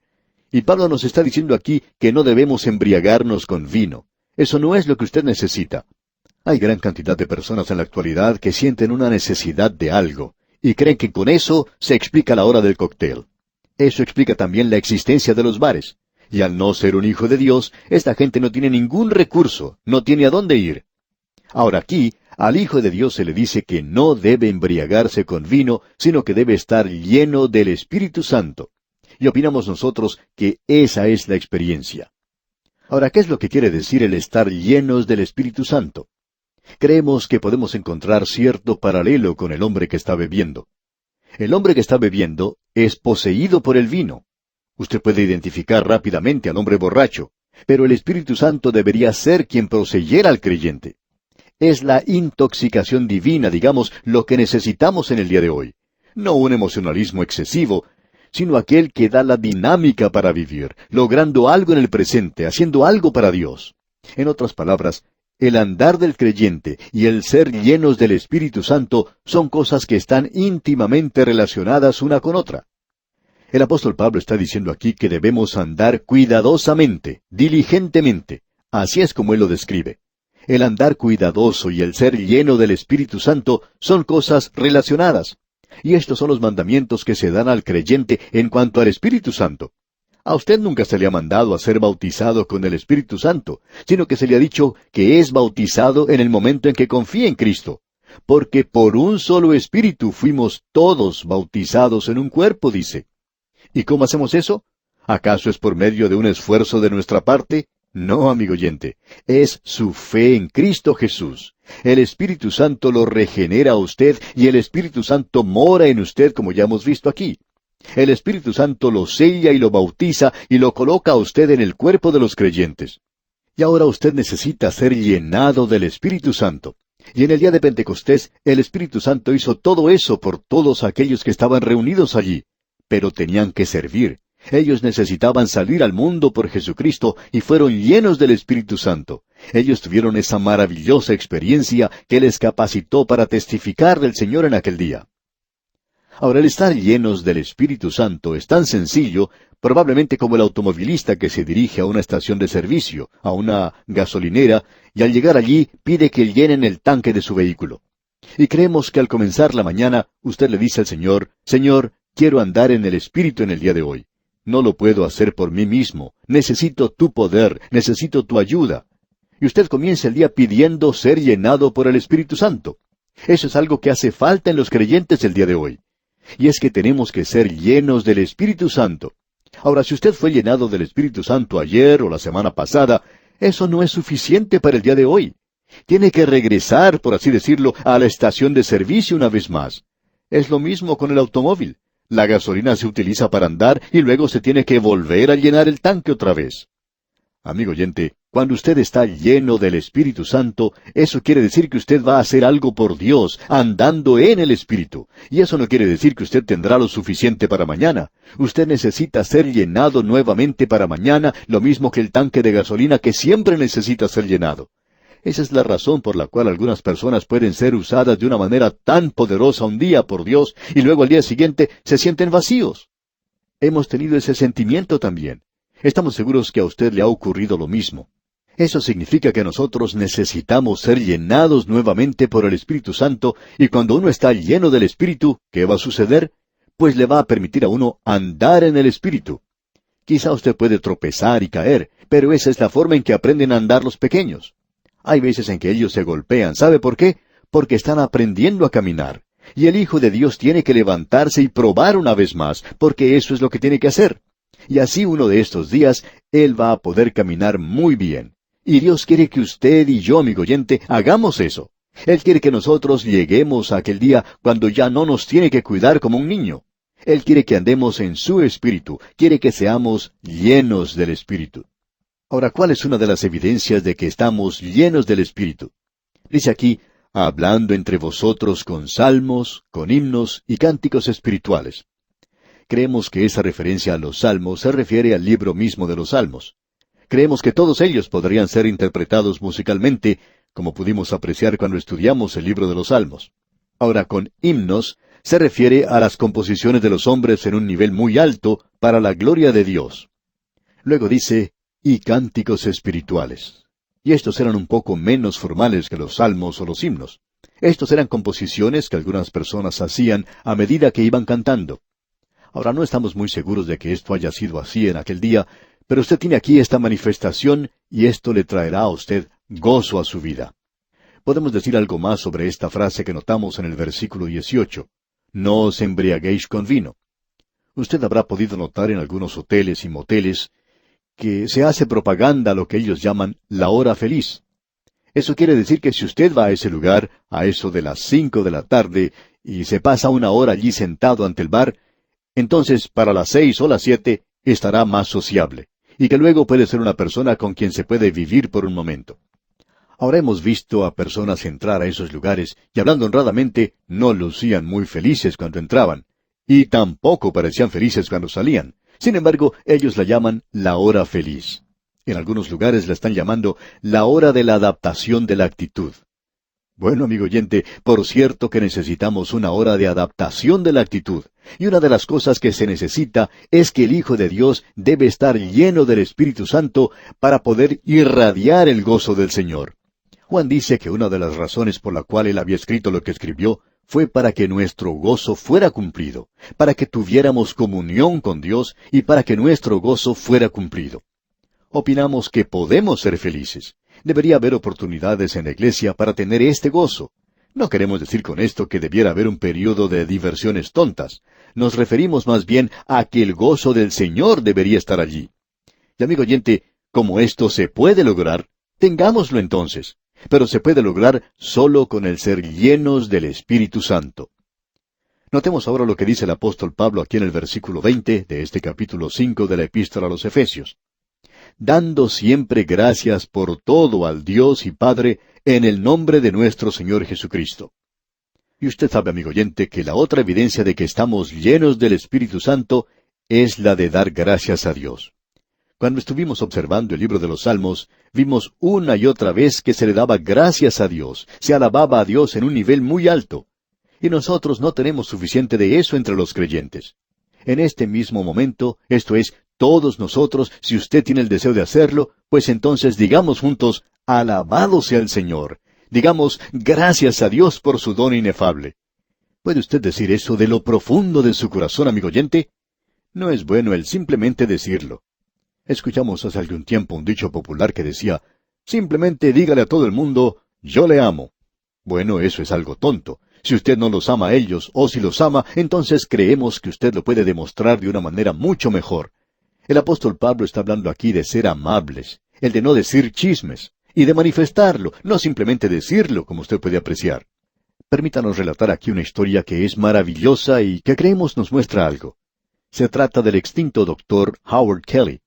Y Pablo nos está diciendo aquí que no debemos embriagarnos con vino. Eso no es lo que usted necesita. Hay gran cantidad de personas en la actualidad que sienten una necesidad de algo, y creen que con eso se explica la hora del cóctel. Eso explica también la existencia de los bares. Y al no ser un hijo de Dios, esta gente no tiene ningún recurso, no tiene a dónde ir. Ahora aquí, al Hijo de Dios se le dice que no debe embriagarse con vino, sino que debe estar lleno del Espíritu Santo. Y opinamos nosotros que esa es la experiencia. Ahora, ¿qué es lo que quiere decir el estar llenos del Espíritu Santo? Creemos que podemos encontrar cierto paralelo con el hombre que está bebiendo. El hombre que está bebiendo es poseído por el vino. Usted puede identificar rápidamente al hombre borracho, pero el Espíritu Santo debería ser quien poseyera al creyente. Es la intoxicación divina, digamos, lo que necesitamos en el día de hoy. No un emocionalismo excesivo, sino aquel que da la dinámica para vivir, logrando algo en el presente, haciendo algo para Dios. En otras palabras, el andar del creyente y el ser llenos del Espíritu Santo son cosas que están íntimamente relacionadas una con otra. El apóstol Pablo está diciendo aquí que debemos andar cuidadosamente, diligentemente. Así es como él lo describe. El andar cuidadoso y el ser lleno del Espíritu Santo son cosas relacionadas. Y estos son los mandamientos que se dan al creyente en cuanto al Espíritu Santo. A usted nunca se le ha mandado a ser bautizado con el Espíritu Santo, sino que se le ha dicho que es bautizado en el momento en que confía en Cristo. Porque por un solo Espíritu fuimos todos bautizados en un cuerpo, dice. ¿Y cómo hacemos eso? ¿Acaso es por medio de un esfuerzo de nuestra parte? No, amigo oyente, es su fe en Cristo Jesús. El Espíritu Santo lo regenera a usted y el Espíritu Santo mora en usted, como ya hemos visto aquí. El Espíritu Santo lo sella y lo bautiza y lo coloca a usted en el cuerpo de los creyentes. Y ahora usted necesita ser llenado del Espíritu Santo. Y en el día de Pentecostés, el Espíritu Santo hizo todo eso por todos aquellos que estaban reunidos allí. Pero tenían que servir. Ellos necesitaban salir al mundo por Jesucristo y fueron llenos del Espíritu Santo. Ellos tuvieron esa maravillosa experiencia que les capacitó para testificar del Señor en aquel día. Ahora, el estar llenos del Espíritu Santo es tan sencillo, probablemente como el automovilista que se dirige a una estación de servicio, a una gasolinera, y al llegar allí pide que llenen el tanque de su vehículo. Y creemos que al comenzar la mañana, usted le dice al Señor, Señor, quiero andar en el Espíritu en el día de hoy. No lo puedo hacer por mí mismo. Necesito tu poder, necesito tu ayuda. Y usted comienza el día pidiendo ser llenado por el Espíritu Santo. Eso es algo que hace falta en los creyentes el día de hoy. Y es que tenemos que ser llenos del Espíritu Santo. Ahora, si usted fue llenado del Espíritu Santo ayer o la semana pasada, eso no es suficiente para el día de hoy. Tiene que regresar, por así decirlo, a la estación de servicio una vez más. Es lo mismo con el automóvil. La gasolina se utiliza para andar y luego se tiene que volver a llenar el tanque otra vez. Amigo oyente, cuando usted está lleno del Espíritu Santo, eso quiere decir que usted va a hacer algo por Dios, andando en el Espíritu. Y eso no quiere decir que usted tendrá lo suficiente para mañana. Usted necesita ser llenado nuevamente para mañana, lo mismo que el tanque de gasolina que siempre necesita ser llenado. Esa es la razón por la cual algunas personas pueden ser usadas de una manera tan poderosa un día por Dios y luego al día siguiente se sienten vacíos. Hemos tenido ese sentimiento también. Estamos seguros que a usted le ha ocurrido lo mismo. Eso significa que nosotros necesitamos ser llenados nuevamente por el Espíritu Santo y cuando uno está lleno del Espíritu, ¿qué va a suceder? Pues le va a permitir a uno andar en el Espíritu. Quizá usted puede tropezar y caer, pero esa es la forma en que aprenden a andar los pequeños. Hay veces en que ellos se golpean. ¿Sabe por qué? Porque están aprendiendo a caminar. Y el Hijo de Dios tiene que levantarse y probar una vez más, porque eso es lo que tiene que hacer. Y así uno de estos días, Él va a poder caminar muy bien. Y Dios quiere que usted y yo, amigo oyente, hagamos eso. Él quiere que nosotros lleguemos a aquel día cuando ya no nos tiene que cuidar como un niño. Él quiere que andemos en su Espíritu, quiere que seamos llenos del Espíritu. Ahora, ¿cuál es una de las evidencias de que estamos llenos del Espíritu? Dice aquí, hablando entre vosotros con salmos, con himnos y cánticos espirituales. Creemos que esa referencia a los salmos se refiere al libro mismo de los salmos. Creemos que todos ellos podrían ser interpretados musicalmente, como pudimos apreciar cuando estudiamos el libro de los salmos. Ahora, con himnos se refiere a las composiciones de los hombres en un nivel muy alto para la gloria de Dios. Luego dice, y cánticos espirituales. Y estos eran un poco menos formales que los salmos o los himnos. Estos eran composiciones que algunas personas hacían a medida que iban cantando. Ahora no estamos muy seguros de que esto haya sido así en aquel día, pero usted tiene aquí esta manifestación y esto le traerá a usted gozo a su vida. Podemos decir algo más sobre esta frase que notamos en el versículo 18. No os embriaguéis con vino. Usted habrá podido notar en algunos hoteles y moteles que se hace propaganda a lo que ellos llaman la hora feliz. Eso quiere decir que si usted va a ese lugar, a eso de las 5 de la tarde, y se pasa una hora allí sentado ante el bar, entonces para las 6 o las 7 estará más sociable, y que luego puede ser una persona con quien se puede vivir por un momento. Ahora hemos visto a personas entrar a esos lugares, y hablando honradamente, no lucían muy felices cuando entraban, y tampoco parecían felices cuando salían. Sin embargo, ellos la llaman la hora feliz. En algunos lugares la están llamando la hora de la adaptación de la actitud. Bueno, amigo oyente, por cierto que necesitamos una hora de adaptación de la actitud. Y una de las cosas que se necesita es que el Hijo de Dios debe estar lleno del Espíritu Santo para poder irradiar el gozo del Señor. Juan dice que una de las razones por la cual él había escrito lo que escribió fue para que nuestro gozo fuera cumplido, para que tuviéramos comunión con Dios y para que nuestro gozo fuera cumplido. Opinamos que podemos ser felices. Debería haber oportunidades en la iglesia para tener este gozo. No queremos decir con esto que debiera haber un período de diversiones tontas. Nos referimos más bien a que el gozo del Señor debería estar allí. Y amigo oyente, como esto se puede lograr, tengámoslo entonces. Pero se puede lograr solo con el ser llenos del Espíritu Santo. Notemos ahora lo que dice el apóstol Pablo aquí en el versículo 20 de este capítulo 5 de la Epístola a los Efesios. Dando siempre gracias por todo al Dios y Padre en el nombre de nuestro Señor Jesucristo. Y usted sabe, amigo oyente, que la otra evidencia de que estamos llenos del Espíritu Santo es la de dar gracias a Dios. Cuando estuvimos observando el libro de los Salmos, vimos una y otra vez que se le daba gracias a Dios, se alababa a Dios en un nivel muy alto. Y nosotros no tenemos suficiente de eso entre los creyentes. En este mismo momento, esto es, todos nosotros, si usted tiene el deseo de hacerlo, pues entonces digamos juntos, alabado sea el Señor. Digamos, gracias a Dios por su don inefable. ¿Puede usted decir eso de lo profundo de su corazón, amigo oyente? No es bueno el simplemente decirlo. Escuchamos hace algún tiempo un dicho popular que decía, simplemente dígale a todo el mundo, yo le amo. Bueno, eso es algo tonto. Si usted no los ama a ellos, o si los ama, entonces creemos que usted lo puede demostrar de una manera mucho mejor. El apóstol Pablo está hablando aquí de ser amables, el de no decir chismes, y de manifestarlo, no simplemente decirlo, como usted puede apreciar. Permítanos relatar aquí una historia que es maravillosa y que creemos nos muestra algo. Se trata del extinto doctor Howard Kelly,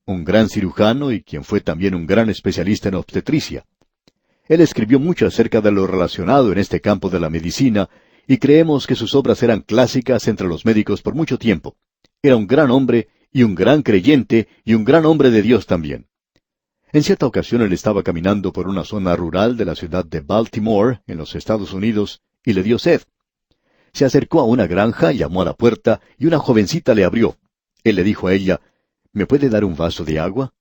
un gran cirujano y quien fue también un gran especialista en obstetricia. Él escribió mucho acerca de lo relacionado en este campo de la medicina, y creemos que sus obras eran clásicas entre los médicos por mucho tiempo. Era un gran hombre, y un gran creyente, y un gran hombre de Dios también. En cierta ocasión él estaba caminando por una zona rural de la ciudad de Baltimore, en los Estados Unidos, y le dio sed. Se acercó a una granja, llamó a la puerta, y una jovencita le abrió. Él le dijo a ella, ¿me puede dar un vaso de agua?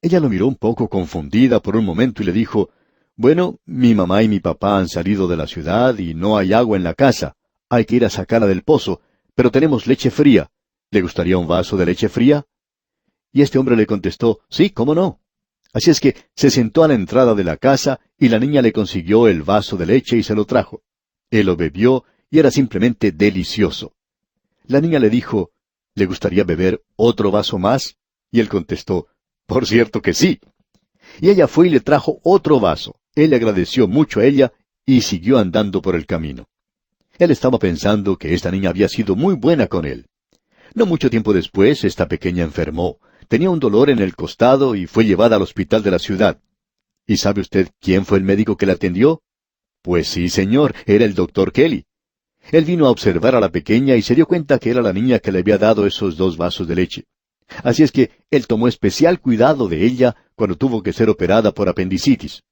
Ella lo miró un poco confundida por un momento y le dijo, bueno, mi mamá y mi papá han salido de la ciudad y no hay agua en la casa. Hay que ir a sacarla del pozo, pero tenemos leche fría. ¿Le gustaría un vaso de leche fría? Y este hombre le contestó, sí, cómo no. Así es que se sentó a la entrada de la casa y la niña le consiguió el vaso de leche y se lo trajo. Él lo bebió y era simplemente delicioso. La niña le dijo, ¿le gustaría beber otro vaso más? Y él contestó, por cierto que sí. Y ella fue y le trajo otro vaso. Él le agradeció mucho a ella y siguió andando por el camino. Él estaba pensando que esta niña había sido muy buena con él. No mucho tiempo después, esta pequeña enfermó. Tenía un dolor en el costado y fue llevada al hospital de la ciudad. ¿Y sabe usted quién fue el médico que la atendió? Pues sí, señor, era el doctor Kelly. Él vino a observar a la pequeña y se dio cuenta que era la niña que le había dado esos 2 vasos de leche. Así es que él tomó especial cuidado de ella cuando tuvo que ser operada por apendicitis.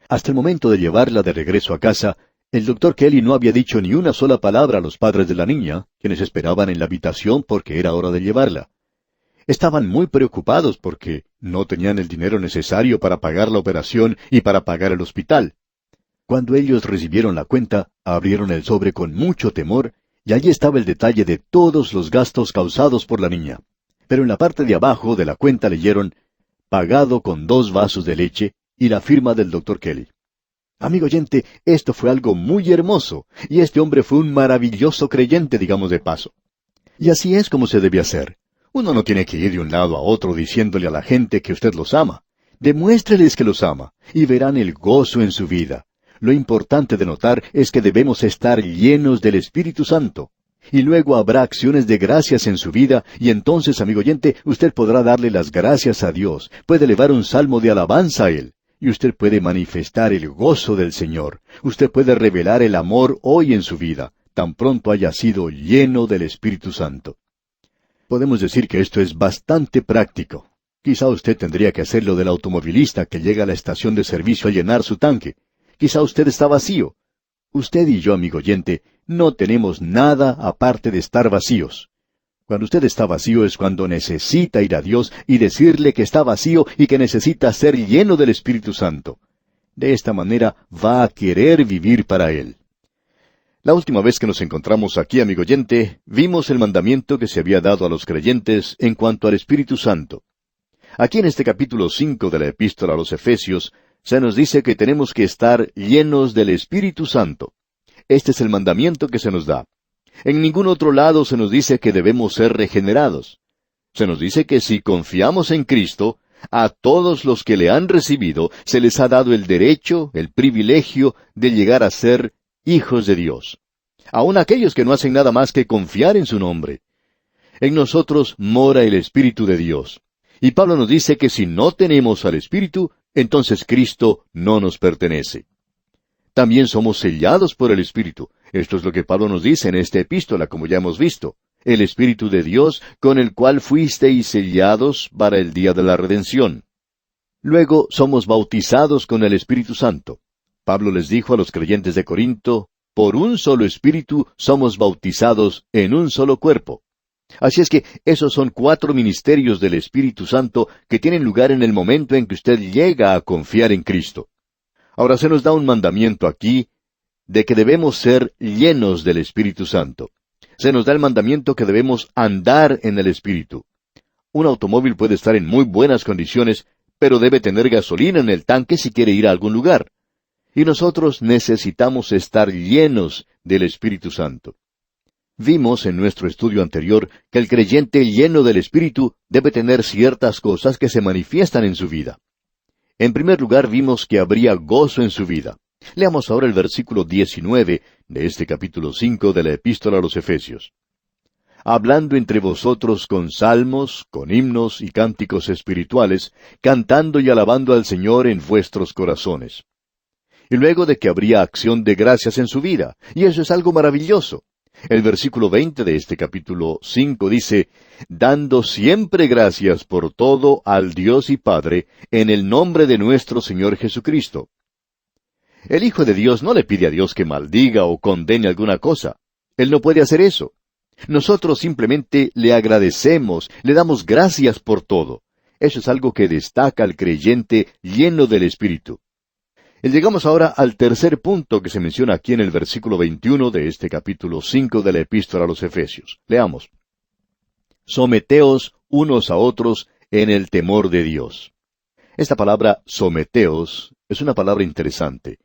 Hasta el momento de llevarla de regreso a casa, el doctor Kelly no había dicho ni una sola palabra a los padres de la niña, quienes esperaban en la habitación porque era hora de llevarla. Estaban muy preocupados porque no tenían el dinero necesario para pagar la operación y para pagar el hospital. Cuando ellos recibieron la cuenta, abrieron el sobre con mucho temor, y allí estaba el detalle de todos los gastos causados por la niña. Pero en la parte de abajo de la cuenta leyeron, pagado con 2 vasos de leche, y la firma del doctor Kelly. Amigo oyente, esto fue algo muy hermoso, y este hombre fue un maravilloso creyente, digamos de paso. Y así es como se debe hacer. Uno no tiene que ir de un lado a otro diciéndole a la gente que usted los ama. Demuéstreles que los ama, y verán el gozo en su vida. Lo importante de notar es que debemos estar llenos del Espíritu Santo. Y luego habrá acciones de gracias en su vida, y entonces, amigo oyente, usted podrá darle las gracias a Dios, puede elevar un salmo de alabanza a Él, y usted puede manifestar el gozo del Señor. Usted puede revelar el amor hoy en su vida, tan pronto haya sido lleno del Espíritu Santo. Podemos decir que esto es bastante práctico. Quizá usted tendría que hacer lo del automovilista que llega a la estación de servicio a llenar su tanque. Quizá usted está vacío. Usted y yo, amigo oyente, no tenemos nada aparte de estar vacíos. Cuando usted está vacío es cuando necesita ir a Dios y decirle que está vacío y que necesita ser lleno del Espíritu Santo. De esta manera va a querer vivir para Él. La última vez que nos encontramos aquí, amigo oyente, vimos el mandamiento que se había dado a los creyentes en cuanto al Espíritu Santo. Aquí en este capítulo 5 de la Epístola a los Efesios, se nos dice que tenemos que estar llenos del Espíritu Santo. Este es el mandamiento que se nos da. En ningún otro lado se nos dice que debemos ser regenerados. Se nos dice que si confiamos en Cristo, a todos los que le han recibido se les ha dado el derecho, el privilegio de llegar a ser hijos de Dios. Aun aquellos que no hacen nada más que confiar en su nombre. En nosotros mora el Espíritu de Dios. Y Pablo nos dice que si no tenemos al Espíritu, entonces Cristo no nos pertenece. También somos sellados por el Espíritu. Esto es lo que Pablo nos dice en esta epístola, como ya hemos visto. El Espíritu de Dios, con el cual fuisteis sellados para el día de la redención. Luego somos bautizados con el Espíritu Santo. Pablo les dijo a los creyentes de Corinto, por un solo Espíritu somos bautizados en un solo cuerpo. Así es que esos son 4 ministerios del Espíritu Santo que tienen lugar en el momento en que usted llega a confiar en Cristo. Ahora se nos da un mandamiento aquí de que debemos ser llenos del Espíritu Santo. Se nos da el mandamiento que debemos andar en el Espíritu. Un automóvil puede estar en muy buenas condiciones, pero debe tener gasolina en el tanque si quiere ir a algún lugar. Y nosotros necesitamos estar llenos del Espíritu Santo. Vimos en nuestro estudio anterior que el creyente lleno del Espíritu debe tener ciertas cosas que se manifiestan en su vida. En primer lugar, vimos que habría gozo en su vida. Leamos ahora el versículo 19 de este capítulo 5 de la Epístola a los Efesios. Hablando entre vosotros con salmos, con himnos y cánticos espirituales, cantando y alabando al Señor en vuestros corazones. Y luego de que habría acción de gracias en su vida, y eso es algo maravilloso. El versículo 20 de este capítulo 5 dice, dando siempre gracias por todo al Dios y Padre, en el nombre de nuestro Señor Jesucristo. El Hijo de Dios no le pide a Dios que maldiga o condene alguna cosa. Él no puede hacer eso. Nosotros simplemente le agradecemos, le damos gracias por todo. Eso es algo que destaca al creyente lleno del Espíritu. Y llegamos ahora al tercer punto que se menciona aquí en el versículo 21 de este capítulo 5 de la Epístola a los Efesios. Leamos. Someteos unos a otros en el temor de Dios. Esta palabra someteos es una palabra interesante.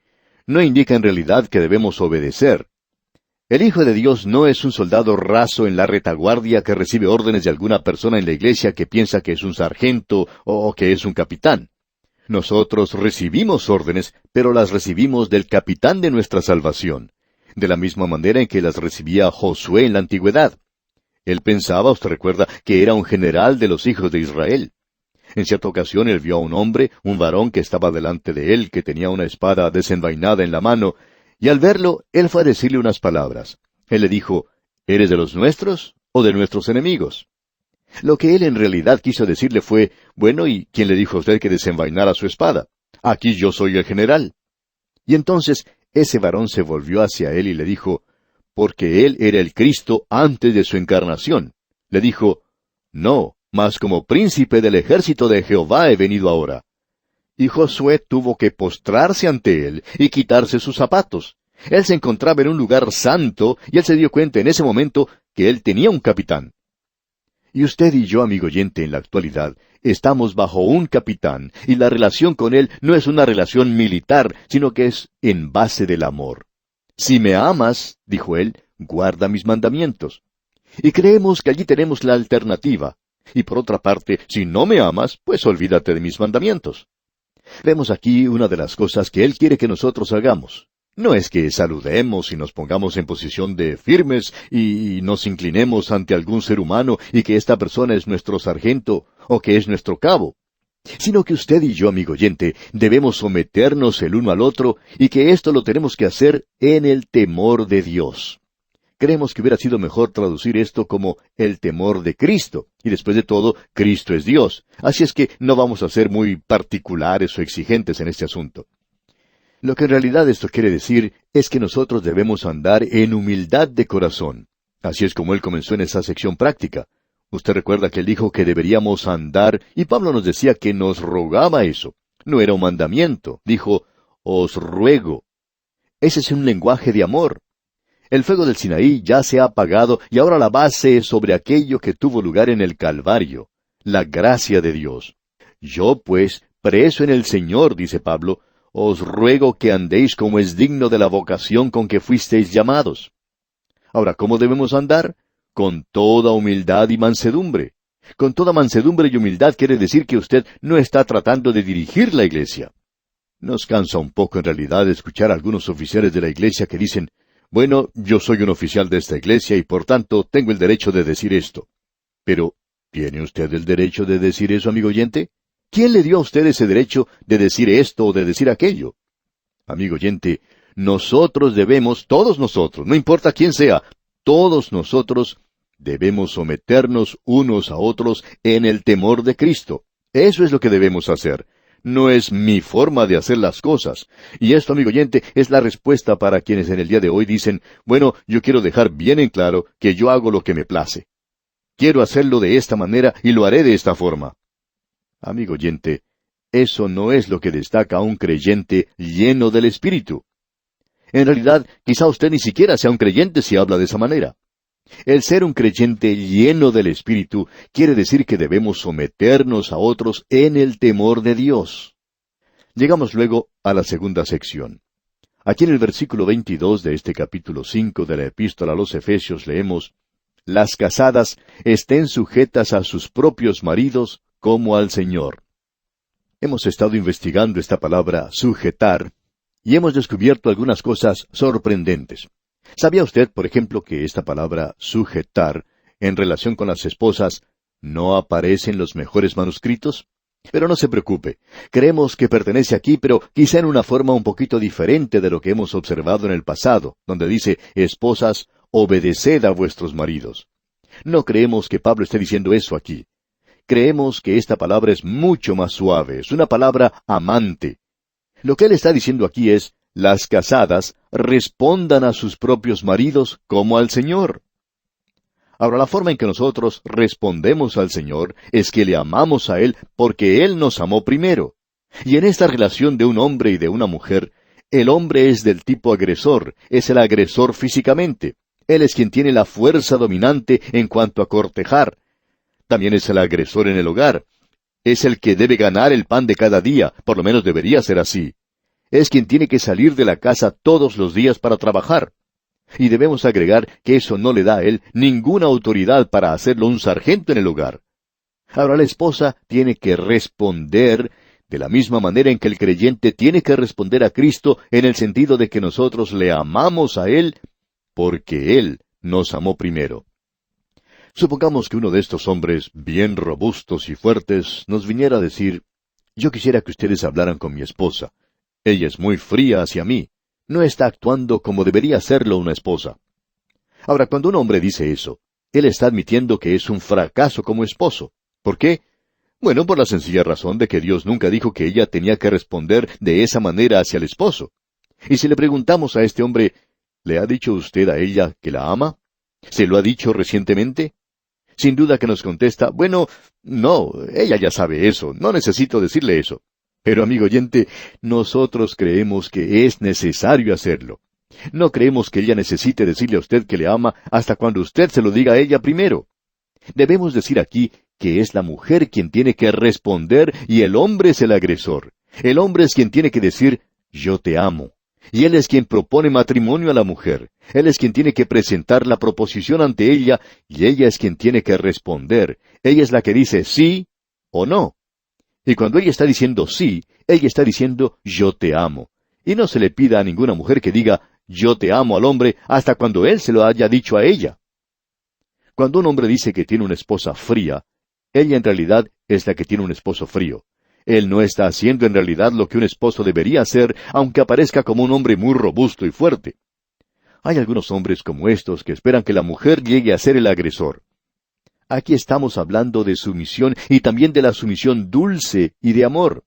No indica en realidad que debemos obedecer. El Hijo de Dios no es un soldado raso en la retaguardia que recibe órdenes de alguna persona en la iglesia que piensa que es un sargento o que es un capitán. Nosotros recibimos órdenes, pero las recibimos del capitán de nuestra salvación, de la misma manera en que las recibía Josué en la antigüedad. Él pensaba, usted recuerda, que era un general de los hijos de Israel. En cierta ocasión él vio a un hombre, un varón que estaba delante de él, que tenía una espada desenvainada en la mano, y al verlo, él fue a decirle unas palabras. Él le dijo, ¿eres de los nuestros o de nuestros enemigos? Lo que él en realidad quiso decirle fue, bueno, ¿y quién le dijo a usted que desenvainara su espada? Aquí yo soy el general. Y entonces ese varón se volvió hacia él y le dijo, porque él era el Cristo antes de su encarnación. Le dijo, no, mas como príncipe del ejército de Jehová he venido ahora. Y Josué tuvo que postrarse ante él y quitarse sus zapatos. Él se encontraba en un lugar santo y él se dio cuenta en ese momento que él tenía un capitán. Y usted y yo, amigo oyente, en la actualidad, estamos bajo un capitán, y la relación con él no es una relación militar, sino que es en base del amor. Si me amas, dijo él, guarda mis mandamientos. Y creemos que allí tenemos la alternativa. Y por otra parte, si no me amas, pues olvídate de mis mandamientos. Vemos aquí una de las cosas que Él quiere que nosotros hagamos. No es que saludemos y nos pongamos en posición de firmes y nos inclinemos ante algún ser humano y que esta persona es nuestro sargento o que es nuestro cabo, sino que usted y yo, amigo oyente, debemos someternos el uno al otro y que esto lo tenemos que hacer en el temor de Dios. Creemos que hubiera sido mejor traducir esto como el temor de Cristo, y después de todo, Cristo es Dios. Así es que no vamos a ser muy particulares o exigentes en este asunto. Lo que en realidad esto quiere decir es que nosotros debemos andar en humildad de corazón. Así es como él comenzó en esa sección práctica. Usted recuerda que él dijo que deberíamos andar, y Pablo nos decía que nos rogaba eso. No era un mandamiento, dijo, os ruego. Ese es un lenguaje de amor. El fuego del Sinaí ya se ha apagado y ahora la base es sobre aquello que tuvo lugar en el Calvario, la gracia de Dios. Yo, pues, preso en el Señor, dice Pablo, os ruego que andéis como es digno de la vocación con que fuisteis llamados. Ahora, ¿cómo debemos andar? Con toda humildad y mansedumbre. Con toda mansedumbre y humildad quiere decir que usted no está tratando de dirigir la iglesia. Nos cansa un poco en realidad escuchar a algunos oficiales de la iglesia que dicen, bueno, yo soy un oficial de esta iglesia y por tanto tengo el derecho de decir esto. Pero, ¿tiene usted el derecho de decir eso, amigo oyente? ¿Quién le dio a usted ese derecho de decir esto o de decir aquello? Amigo oyente, nosotros debemos, todos nosotros, no importa quién sea, todos nosotros debemos someternos unos a otros en el temor de Cristo. Eso es lo que debemos hacer. No es mi forma de hacer las cosas. Y esto, amigo oyente, es la respuesta para quienes en el día de hoy dicen, bueno, yo quiero dejar bien en claro que yo hago lo que me place. Quiero hacerlo de esta manera y lo haré de esta forma. Amigo oyente, eso no es lo que destaca a un creyente lleno del Espíritu. En realidad, quizá usted ni siquiera sea un creyente si habla de esa manera. El ser un creyente lleno del Espíritu quiere decir que debemos someternos a otros en el temor de Dios. Llegamos luego a la segunda sección. Aquí en el versículo 22 de este capítulo 5 de la Epístola a los Efesios leemos, «Las casadas estén sujetas a sus propios maridos como al Señor». Hemos estado investigando esta palabra sujetar y hemos descubierto algunas cosas sorprendentes. ¿Sabía usted, por ejemplo, que esta palabra sujetar, en relación con las esposas, no aparece en los mejores manuscritos? Pero no se preocupe, creemos que pertenece aquí, pero quizá en una forma un poquito diferente de lo que hemos observado en el pasado, donde dice, esposas, obedeced a vuestros maridos. No creemos que Pablo esté diciendo eso aquí. Creemos que esta palabra es mucho más suave, es una palabra amante. Lo que él está diciendo aquí es, las casadas respondan a sus propios maridos como al Señor. Ahora, la forma en que nosotros respondemos al Señor es que le amamos a Él porque Él nos amó primero. Y en esta relación de un hombre y de una mujer, el hombre es del tipo agresor, es el agresor físicamente. Él es quien tiene la fuerza dominante en cuanto a cortejar. También es el agresor en el hogar. Es el que debe ganar el pan de cada día, por lo menos debería ser así. Es quien tiene que salir de la casa todos los días para trabajar. Y debemos agregar que eso no le da a él ninguna autoridad para hacerlo un sargento en el hogar. Ahora la esposa tiene que responder de la misma manera en que el creyente tiene que responder a Cristo en el sentido de que nosotros le amamos a Él porque Él nos amó primero. Supongamos que uno de estos hombres bien robustos y fuertes nos viniera a decir, yo quisiera que ustedes hablaran con mi esposa. Ella es muy fría hacia mí. No está actuando como debería hacerlo una esposa. Ahora, cuando un hombre dice eso, él está admitiendo que es un fracaso como esposo. ¿Por qué? Bueno, por la sencilla razón de que Dios nunca dijo que ella tenía que responder de esa manera hacia el esposo. Y si le preguntamos a este hombre, ¿le ha dicho usted a ella que la ama? ¿Se lo ha dicho recientemente? Sin duda que nos contesta, bueno, no, ella ya sabe eso, no necesito decirle eso. Pero, amigo oyente, nosotros creemos que es necesario hacerlo. No creemos que ella necesite decirle a usted que le ama hasta cuando usted se lo diga a ella primero. Debemos decir aquí que es la mujer quien tiene que responder y el hombre es el agresor. El hombre es quien tiene que decir, yo te amo. Y Él es quien propone matrimonio a la mujer. Él es quien tiene que presentar la proposición ante ella, y ella es quien tiene que responder. Ella es la que dice sí o no. Y cuando ella está diciendo sí, ella está diciendo yo te amo. Y no se le pida a ninguna mujer que diga yo te amo al hombre hasta cuando él se lo haya dicho a ella. Cuando un hombre dice que tiene una esposa fría, ella en realidad es la que tiene un esposo frío. Él no está haciendo en realidad lo que un esposo debería hacer, aunque aparezca como un hombre muy robusto y fuerte. Hay algunos hombres como estos que esperan que la mujer llegue a ser el agresor. Aquí estamos hablando de sumisión y también de la sumisión dulce y de amor.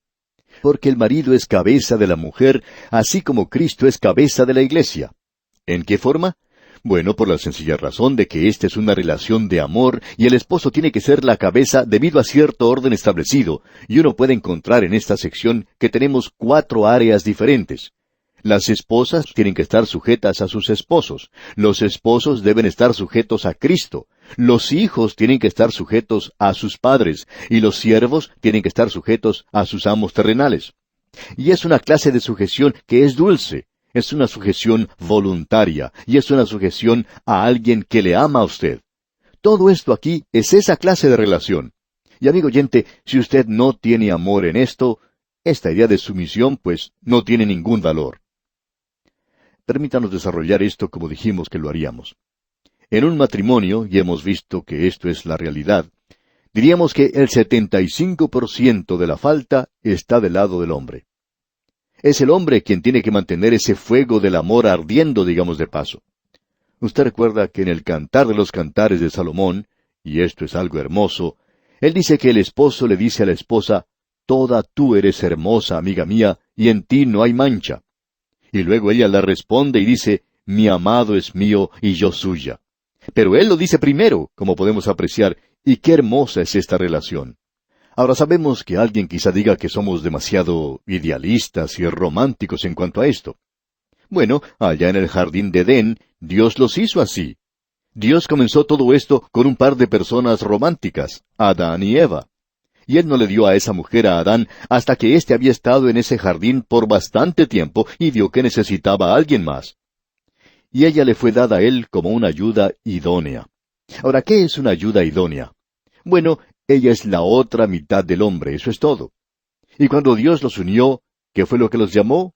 Porque el marido es cabeza de la mujer, así como Cristo es cabeza de la iglesia. ¿En qué forma? Bueno, por la sencilla razón de que esta es una relación de amor y el esposo tiene que ser la cabeza debido a cierto orden establecido, y uno puede encontrar en esta sección que tenemos 4 áreas diferentes. Las esposas tienen que estar sujetas a sus esposos, los esposos deben estar sujetos a Cristo, los hijos tienen que estar sujetos a sus padres, y los siervos tienen que estar sujetos a sus amos terrenales. Y es una clase de sujeción que es dulce. Es una sujeción voluntaria, y es una sujeción a alguien que le ama a usted. Todo esto aquí es esa clase de relación. Y amigo oyente, si usted no tiene amor en esto, esta idea de sumisión pues no tiene ningún valor. Permítanos desarrollar esto como dijimos que lo haríamos. En un matrimonio, y hemos visto que esto es la realidad, diríamos que el 75% de la falta está del lado del hombre. Es el hombre quien tiene que mantener ese fuego del amor ardiendo, digamos de paso. Usted recuerda que en el Cantar de los Cantares de Salomón, y esto es algo hermoso, él dice que el esposo le dice a la esposa, «Toda tú eres hermosa, amiga mía, y en ti no hay mancha». Y luego ella le responde y dice, «Mi amado es mío y yo suya». Pero él lo dice primero, como podemos apreciar, y qué hermosa es esta relación. Ahora sabemos que alguien quizá diga que somos demasiado idealistas y románticos en cuanto a esto. Bueno, allá en el jardín de Edén, Dios los hizo así. Dios comenzó todo esto con un par de personas románticas, Adán y Eva. Y Él no le dio a esa mujer a Adán hasta que éste había estado en ese jardín por bastante tiempo y vio que necesitaba a alguien más. Y ella le fue dada a él como una ayuda idónea. Ahora, ¿qué es una ayuda idónea? Bueno, ella es la otra mitad del hombre, eso es todo. Y cuando Dios los unió, ¿qué fue lo que los llamó?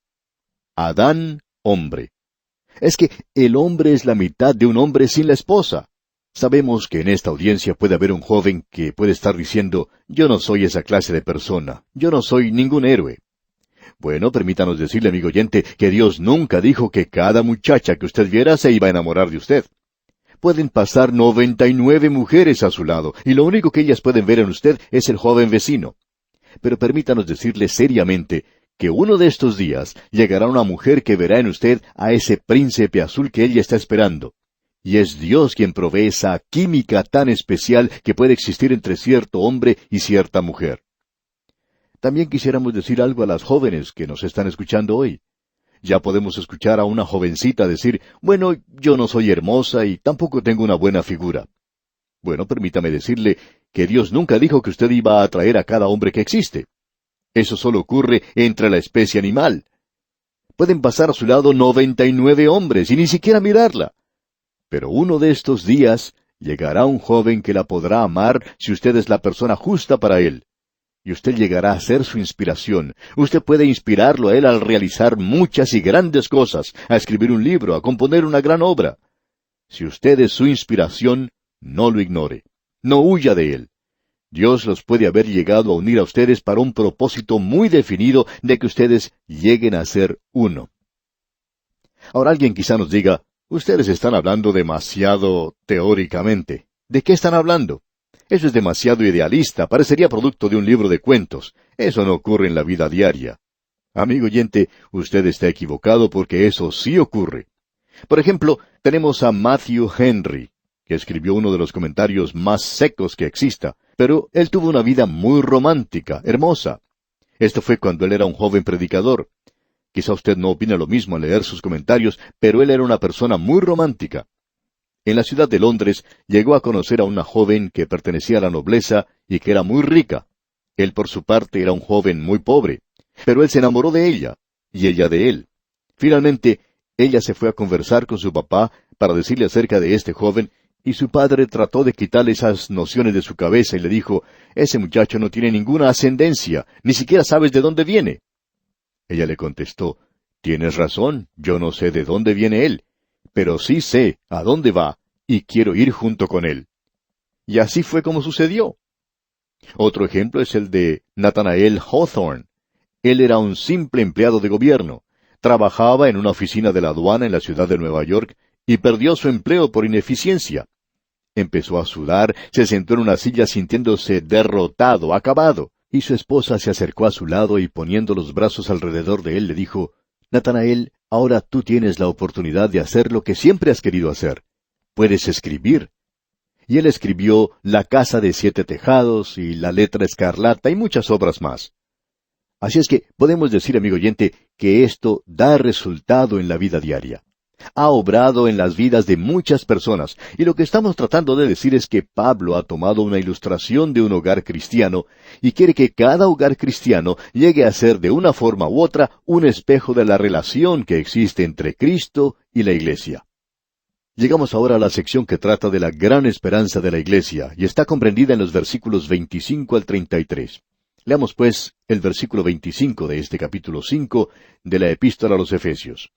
Adán, hombre. Es que el hombre es la mitad de un hombre sin la esposa. Sabemos que en esta audiencia puede haber un joven que puede estar diciendo, yo no soy esa clase de persona, yo no soy ningún héroe. Bueno, permítanos decirle, amigo oyente, que Dios nunca dijo que cada muchacha que usted viera se iba a enamorar de usted. Pueden pasar 99 mujeres a su lado, y lo único que ellas pueden ver en usted es el joven vecino. Pero permítanos decirle seriamente que uno de estos días llegará una mujer que verá en usted a ese príncipe azul que ella está esperando. Y es Dios quien provee esa química tan especial que puede existir entre cierto hombre y cierta mujer. También quisiéramos decir algo a las jóvenes que nos están escuchando hoy. Ya podemos escuchar a una jovencita decir, bueno, yo no soy hermosa y tampoco tengo una buena figura. Bueno, permítame decirle que Dios nunca dijo que usted iba a atraer a cada hombre que existe. Eso solo ocurre entre la especie animal. Pueden pasar a su lado 99 hombres y ni siquiera mirarla. Pero uno de estos días llegará un joven que la podrá amar si usted es la persona justa para él. Y usted llegará a ser su inspiración. Usted puede inspirarlo a él al realizar muchas y grandes cosas, a escribir un libro, a componer una gran obra. Si usted es su inspiración, no lo ignore. No huya de él. Dios los puede haber llegado a unir a ustedes para un propósito muy definido de que ustedes lleguen a ser uno. Ahora alguien quizá nos diga, ustedes están hablando demasiado teóricamente. ¿De qué están hablando? Eso es demasiado idealista, parecería producto de un libro de cuentos. Eso no ocurre en la vida diaria. Amigo oyente, usted está equivocado porque eso sí ocurre. Por ejemplo, tenemos a Matthew Henry, que escribió uno de los comentarios más secos que exista, pero él tuvo una vida muy romántica, hermosa. Esto fue cuando él era un joven predicador. Quizá usted no opina lo mismo al leer sus comentarios, pero él era una persona muy romántica. En la ciudad de Londres llegó a conocer a una joven que pertenecía a la nobleza y que era muy rica. Él por su parte era un joven muy pobre, pero él se enamoró de ella, y ella de él. Finalmente, ella se fue a conversar con su papá para decirle acerca de este joven, y su padre trató de quitarle esas nociones de su cabeza y le dijo, ese muchacho no tiene ninguna ascendencia, ni siquiera sabes de dónde viene. Ella le contestó, tienes razón, yo no sé de dónde viene él, pero sí sé a dónde va, y quiero ir junto con él. Y así fue como sucedió. Otro ejemplo es el de Nathanael Hawthorne. Él era un simple empleado de gobierno. Trabajaba en una oficina de la aduana en la ciudad de Nueva York y perdió su empleo por ineficiencia. Empezó a sudar, se sentó en una silla sintiéndose derrotado, acabado, y su esposa se acercó a su lado y poniendo los brazos alrededor de él le dijo, Nathanael, ahora tú tienes la oportunidad de hacer lo que siempre has querido hacer. Puedes escribir. Y él escribió La casa de 7 tejados y La letra escarlata y muchas obras más. Así es que podemos decir, amigo oyente, que esto da resultado en la vida diaria. Ha obrado en las vidas de muchas personas, y lo que estamos tratando de decir es que Pablo ha tomado una ilustración de un hogar cristiano y quiere que cada hogar cristiano llegue a ser de una forma u otra un espejo de la relación que existe entre Cristo y la Iglesia. Llegamos ahora a la sección que trata de la gran esperanza de la Iglesia, y está comprendida en los versículos 25 al 33. Leamos pues el versículo 25 de este capítulo 5 de la Epístola a los Efesios.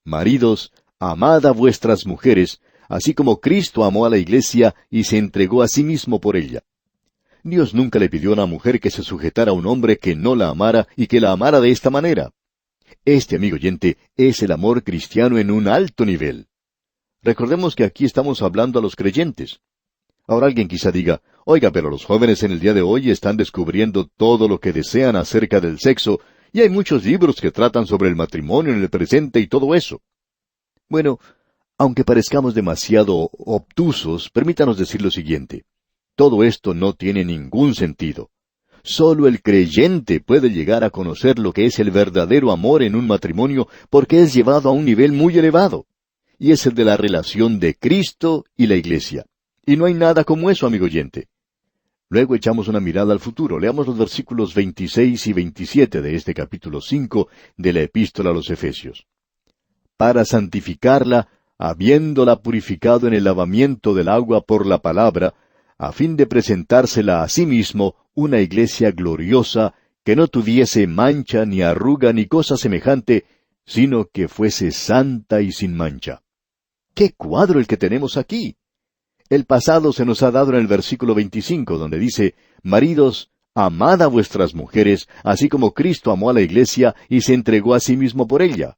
Maridos, amad a vuestras mujeres, así como Cristo amó a la Iglesia y se entregó a sí mismo por ella. Dios nunca le pidió a una mujer que se sujetara a un hombre que no la amara y que la amara de esta manera. Este, amigo oyente, es el amor cristiano en un alto nivel. Recordemos que aquí estamos hablando a los creyentes. Ahora alguien quizá diga, oiga, pero los jóvenes en el día de hoy están descubriendo todo lo que desean acerca del sexo, y hay muchos libros que tratan sobre el matrimonio en el presente y todo eso. Bueno, aunque parezcamos demasiado obtusos, permítanos decir lo siguiente. Todo esto no tiene ningún sentido. Solo el creyente puede llegar a conocer lo que es el verdadero amor en un matrimonio porque es llevado a un nivel muy elevado. Y es el de la relación de Cristo y la Iglesia. Y no hay nada como eso, amigo oyente. Luego echamos una mirada al futuro. Leamos los versículos 26 y 27 de este capítulo 5 de la Epístola a los Efesios. Para santificarla, habiéndola purificado en el lavamiento del agua por la palabra, a fin de presentársela a sí mismo una iglesia gloriosa, que no tuviese mancha, ni arruga, ni cosa semejante, sino que fuese santa y sin mancha. ¡Qué cuadro el que tenemos aquí! El pasado se nos ha dado en el versículo 25, donde dice, Maridos, amad a vuestras mujeres, así como Cristo amó a la Iglesia y se entregó a sí mismo por ella.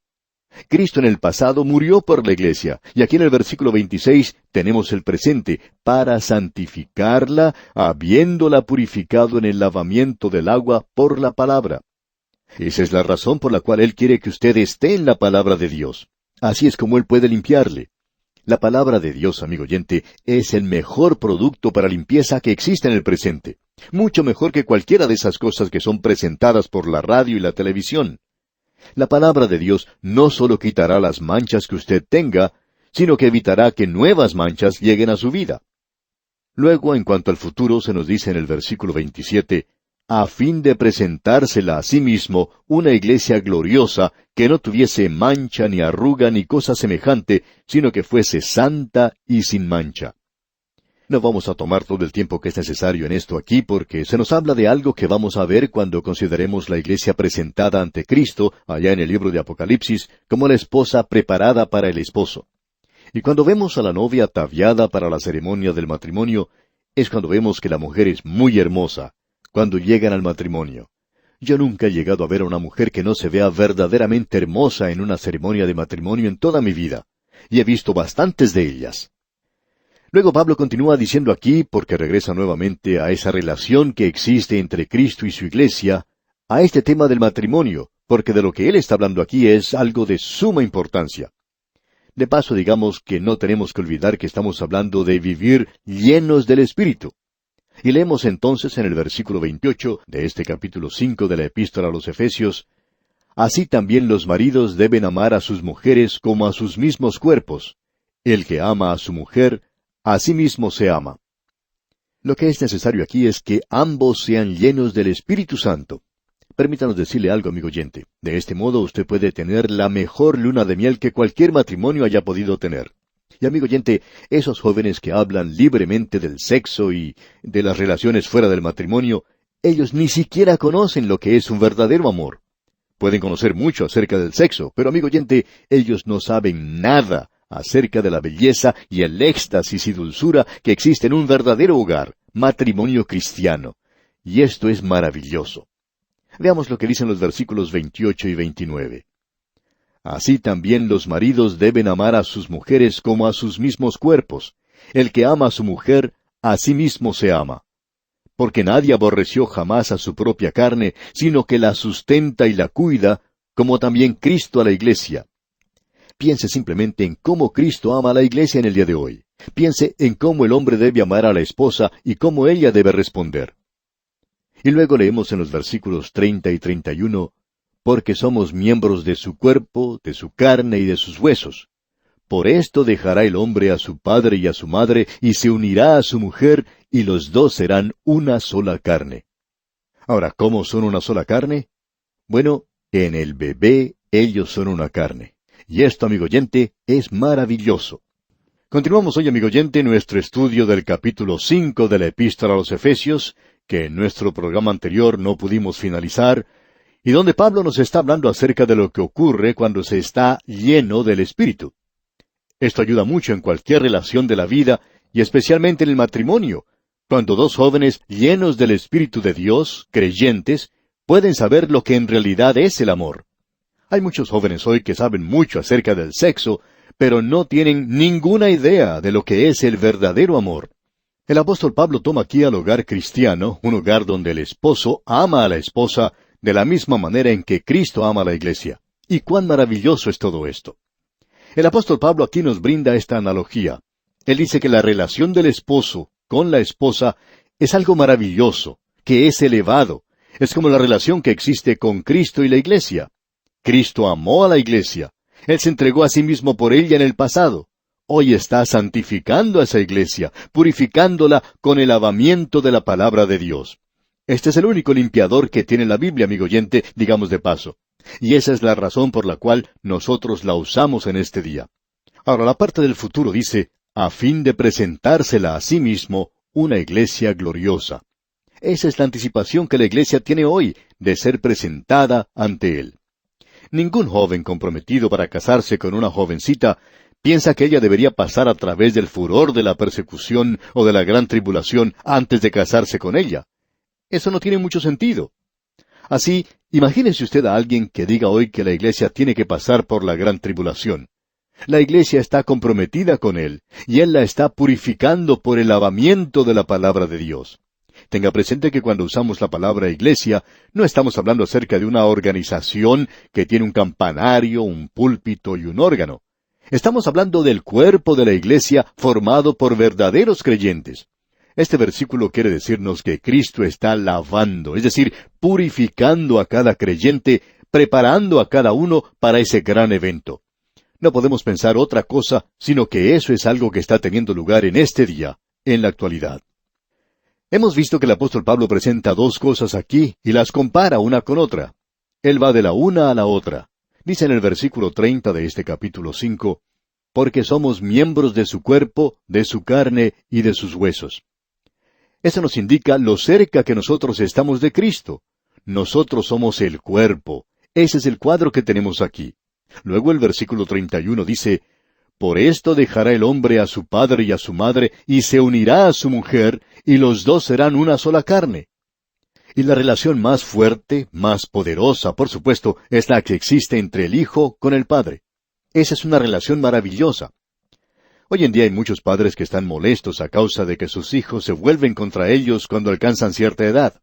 Cristo en el pasado murió por la Iglesia, y aquí en el versículo 26 tenemos el presente, para santificarla, habiéndola purificado en el lavamiento del agua por la palabra. Esa es la razón por la cual Él quiere que usted esté en la palabra de Dios. Así es como Él puede limpiarle. La palabra de Dios, amigo oyente, es el mejor producto para limpieza que existe en el presente. Mucho mejor que cualquiera de esas cosas que son presentadas por la radio y la televisión. La palabra de Dios no solo quitará las manchas que usted tenga, sino que evitará que nuevas manchas lleguen a su vida. Luego, en cuanto al futuro, se nos dice en el versículo 27, a fin de presentársela a sí mismo una iglesia gloriosa, que no tuviese mancha, ni arruga, ni cosa semejante, sino que fuese santa y sin mancha. No vamos a tomar todo el tiempo que es necesario en esto aquí, porque se nos habla de algo que vamos a ver cuando consideremos la iglesia presentada ante Cristo, allá en el libro de Apocalipsis, como la esposa preparada para el esposo. Y cuando vemos a la novia ataviada para la ceremonia del matrimonio, es cuando vemos que la mujer es muy hermosa, cuando llegan al matrimonio. Yo nunca he llegado a ver a una mujer que no se vea verdaderamente hermosa en una ceremonia de matrimonio en toda mi vida, y he visto bastantes de ellas. Luego Pablo continúa diciendo aquí, porque regresa nuevamente a esa relación que existe entre Cristo y su iglesia, a este tema del matrimonio, porque de lo que él está hablando aquí es algo de suma importancia. De paso, digamos que no tenemos que olvidar que estamos hablando de vivir llenos del Espíritu. Y leemos entonces en el versículo 28 de este capítulo 5 de la Epístola a los Efesios, Así también los maridos deben amar a sus mujeres como a sus mismos cuerpos. El que ama a su mujer, a sí mismo se ama. Lo que es necesario aquí es que ambos sean llenos del Espíritu Santo. Permítanos decirle algo, amigo oyente. De este modo usted puede tener la mejor luna de miel que cualquier matrimonio haya podido tener. Y amigo oyente, esos jóvenes que hablan libremente del sexo y de las relaciones fuera del matrimonio, ellos ni siquiera conocen lo que es un verdadero amor. Pueden conocer mucho acerca del sexo, pero amigo oyente, ellos no saben nada acerca de la belleza y el éxtasis y dulzura que existe en un verdadero hogar, matrimonio cristiano. Y esto es maravilloso. Veamos lo que dicen los versículos 28 y 29. Así también los maridos deben amar a sus mujeres como a sus mismos cuerpos. El que ama a su mujer, a sí mismo se ama. Porque nadie aborreció jamás a su propia carne, sino que la sustenta y la cuida, como también Cristo a la iglesia. Piense simplemente en cómo Cristo ama a la iglesia en el día de hoy. Piense en cómo el hombre debe amar a la esposa y cómo ella debe responder. Y luego leemos en los versículos 30 y 31, porque somos miembros de su cuerpo, de su carne y de sus huesos. Por esto dejará el hombre a su padre y a su madre, y se unirá a su mujer, y los dos serán una sola carne. Ahora, ¿cómo son una sola carne? Bueno, en el bebé ellos son una carne. Y esto, amigo oyente, es maravilloso. Continuamos hoy, amigo oyente, nuestro estudio del capítulo 5 de la Epístola a los Efesios, que en nuestro programa anterior no pudimos finalizar, y donde Pablo nos está hablando acerca de lo que ocurre cuando se está lleno del Espíritu. Esto ayuda mucho en cualquier relación de la vida, y especialmente en el matrimonio, cuando dos jóvenes llenos del Espíritu de Dios, creyentes, pueden saber lo que en realidad es el amor. Hay muchos jóvenes hoy que saben mucho acerca del sexo, pero no tienen ninguna idea de lo que es el verdadero amor. El apóstol Pablo toma aquí al hogar cristiano, un hogar donde el esposo ama a la esposa de la misma manera en que Cristo ama a la iglesia. Y cuán maravilloso es todo esto. El apóstol Pablo aquí nos brinda esta analogía. Él dice que la relación del esposo con la esposa es algo maravilloso, que es elevado. Es como la relación que existe con Cristo y la iglesia. Cristo amó a la iglesia. Él se entregó a sí mismo por ella en el pasado. Hoy está santificando a esa iglesia, purificándola con el lavamiento de la palabra de Dios. Este es el único limpiador que tiene la Biblia, amigo oyente, digamos de paso. Y esa es la razón por la cual nosotros la usamos en este día. Ahora, la parte del futuro dice, a fin de presentársela a sí mismo una iglesia gloriosa. Esa es la anticipación que la iglesia tiene hoy, de ser presentada ante Él. Ningún joven comprometido para casarse con una jovencita piensa que ella debería pasar a través del furor de la persecución o de la gran tribulación antes de casarse con ella. Eso no tiene mucho sentido. Así, imagínese usted a alguien que diga hoy que la iglesia tiene que pasar por la gran tribulación. La iglesia está comprometida con Él, y Él la está purificando por el lavamiento de la palabra de Dios. Tenga presente que cuando usamos la palabra iglesia, no estamos hablando acerca de una organización que tiene un campanario, un púlpito y un órgano. Estamos hablando del cuerpo de la iglesia formado por verdaderos creyentes. Este versículo quiere decirnos que Cristo está lavando, es decir, purificando a cada creyente, preparando a cada uno para ese gran evento. No podemos pensar otra cosa, sino que eso es algo que está teniendo lugar en este día, en la actualidad. Hemos visto que el apóstol Pablo presenta dos cosas aquí y las compara una con otra. Él va de la una a la otra. Dice en el versículo 30 de este capítulo 5, porque somos miembros de su cuerpo, de su carne y de sus huesos. Eso nos indica lo cerca que nosotros estamos de Cristo. Nosotros somos el cuerpo. Ese es el cuadro que tenemos aquí. Luego el versículo 31 dice, por esto dejará el hombre a su padre y a su madre, y se unirá a su mujer, y los dos serán una sola carne. Y la relación más fuerte, más poderosa, por supuesto, es la que existe entre el Hijo con el Padre. Esa es una relación maravillosa. Hoy en día hay muchos padres que están molestos a causa de que sus hijos se vuelven contra ellos cuando alcanzan cierta edad.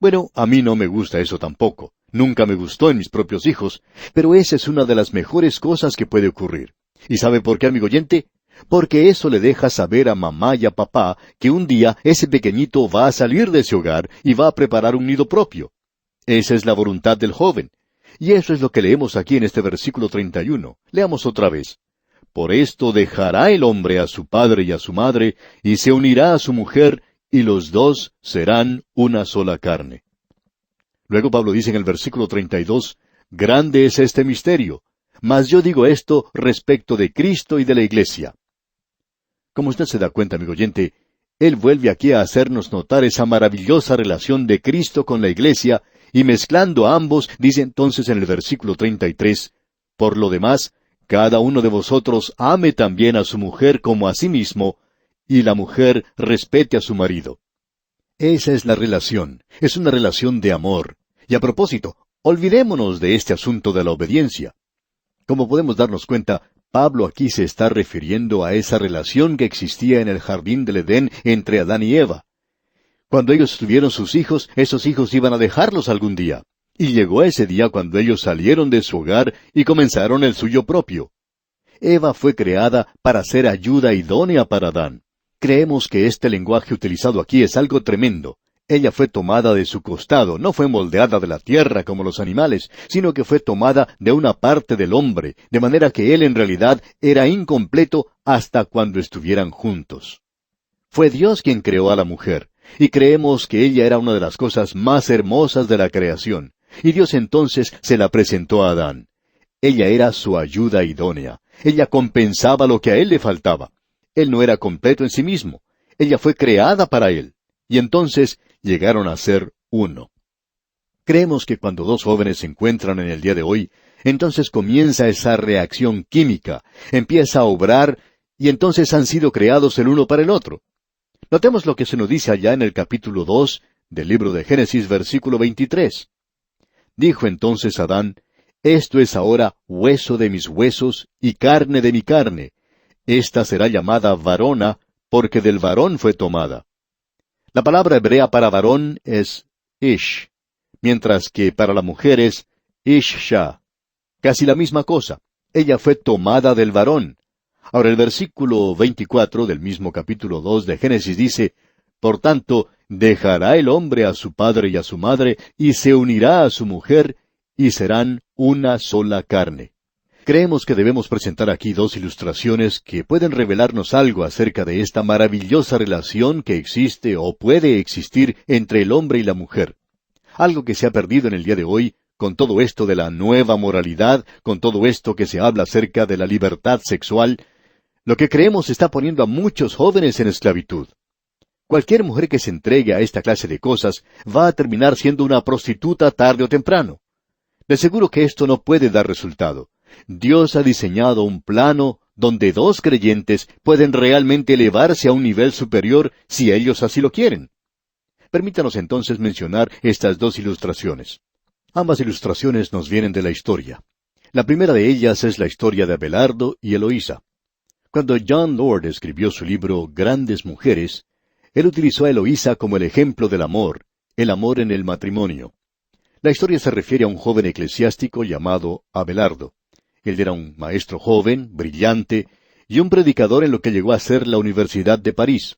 Bueno, a mí no me gusta eso tampoco. Nunca me gustó en mis propios hijos, pero esa es una de las mejores cosas que puede ocurrir. ¿Y sabe por qué, amigo oyente? Porque eso le deja saber a mamá y a papá que un día ese pequeñito va a salir de ese hogar y va a preparar un nido propio. Esa es la voluntad del joven. Y eso es lo que leemos aquí en este versículo 31. Leamos otra vez. Por esto dejará el hombre a su padre y a su madre, y se unirá a su mujer, y los dos serán una sola carne. Luego Pablo dice en el versículo 32, grande es este misterio, mas yo digo esto respecto de Cristo y de la iglesia. Como usted se da cuenta, amigo oyente, él vuelve aquí a hacernos notar esa maravillosa relación de Cristo con la iglesia, y mezclando a ambos, dice entonces en el versículo 33, por lo demás, cada uno de vosotros ame también a su mujer como a sí mismo, y la mujer respete a su marido. Esa es la relación, es una relación de amor. Y a propósito, olvidémonos de este asunto de la obediencia. Como podemos darnos cuenta, Pablo aquí se está refiriendo a esa relación que existía en el jardín del Edén entre Adán y Eva. Cuando ellos tuvieron sus hijos, esos hijos iban a dejarlos algún día. Y llegó ese día cuando ellos salieron de su hogar y comenzaron el suyo propio. Eva fue creada para ser ayuda idónea para Adán. Creemos que este lenguaje utilizado aquí es algo tremendo. Ella fue tomada de su costado, no fue moldeada de la tierra como los animales, sino que fue tomada de una parte del hombre, de manera que él en realidad era incompleto hasta cuando estuvieran juntos. Fue Dios quien creó a la mujer, y creemos que ella era una de las cosas más hermosas de la creación, y Dios entonces se la presentó a Adán. Ella era su ayuda idónea, ella compensaba lo que a él le faltaba. Él no era completo en sí mismo, ella fue creada para él, y entonces llegaron a ser uno. Creemos que cuando dos jóvenes se encuentran en el día de hoy, entonces comienza esa reacción química, empieza a obrar, y entonces han sido creados el uno para el otro. Notemos lo que se nos dice allá en el capítulo 2 del libro de Génesis, versículo 23. Dijo entonces Adán, esto es ahora hueso de mis huesos y carne de mi carne. Esta será llamada varona, porque del varón fue tomada. La palabra hebrea para varón es ish, mientras que para la mujer es ishsha. Casi la misma cosa. Ella fue tomada del varón. Ahora el versículo 24 del mismo capítulo 2 de Génesis dice, por tanto, dejará el hombre a su padre y a su madre, y se unirá a su mujer, y serán una sola carne. Creemos que debemos presentar aquí dos ilustraciones que pueden revelarnos algo acerca de esta maravillosa relación que existe o puede existir entre el hombre y la mujer. Algo que se ha perdido en el día de hoy, con todo esto de la nueva moralidad, con todo esto que se habla acerca de la libertad sexual, lo que creemos está poniendo a muchos jóvenes en esclavitud. Cualquier mujer que se entregue a esta clase de cosas va a terminar siendo una prostituta tarde o temprano. De seguro que esto no puede dar resultado. Dios ha diseñado un plano donde dos creyentes pueden realmente elevarse a un nivel superior si ellos así lo quieren. Permítanos entonces mencionar estas dos ilustraciones. Ambas ilustraciones nos vienen de la historia. La primera de ellas es la historia de Abelardo y Eloísa. Cuando John Lord escribió su libro Grandes Mujeres, él utilizó a Eloísa como el ejemplo del amor, el amor en el matrimonio. La historia se refiere a un joven eclesiástico llamado Abelardo. Él era un maestro joven, brillante, y un predicador en lo que llegó a ser la Universidad de París.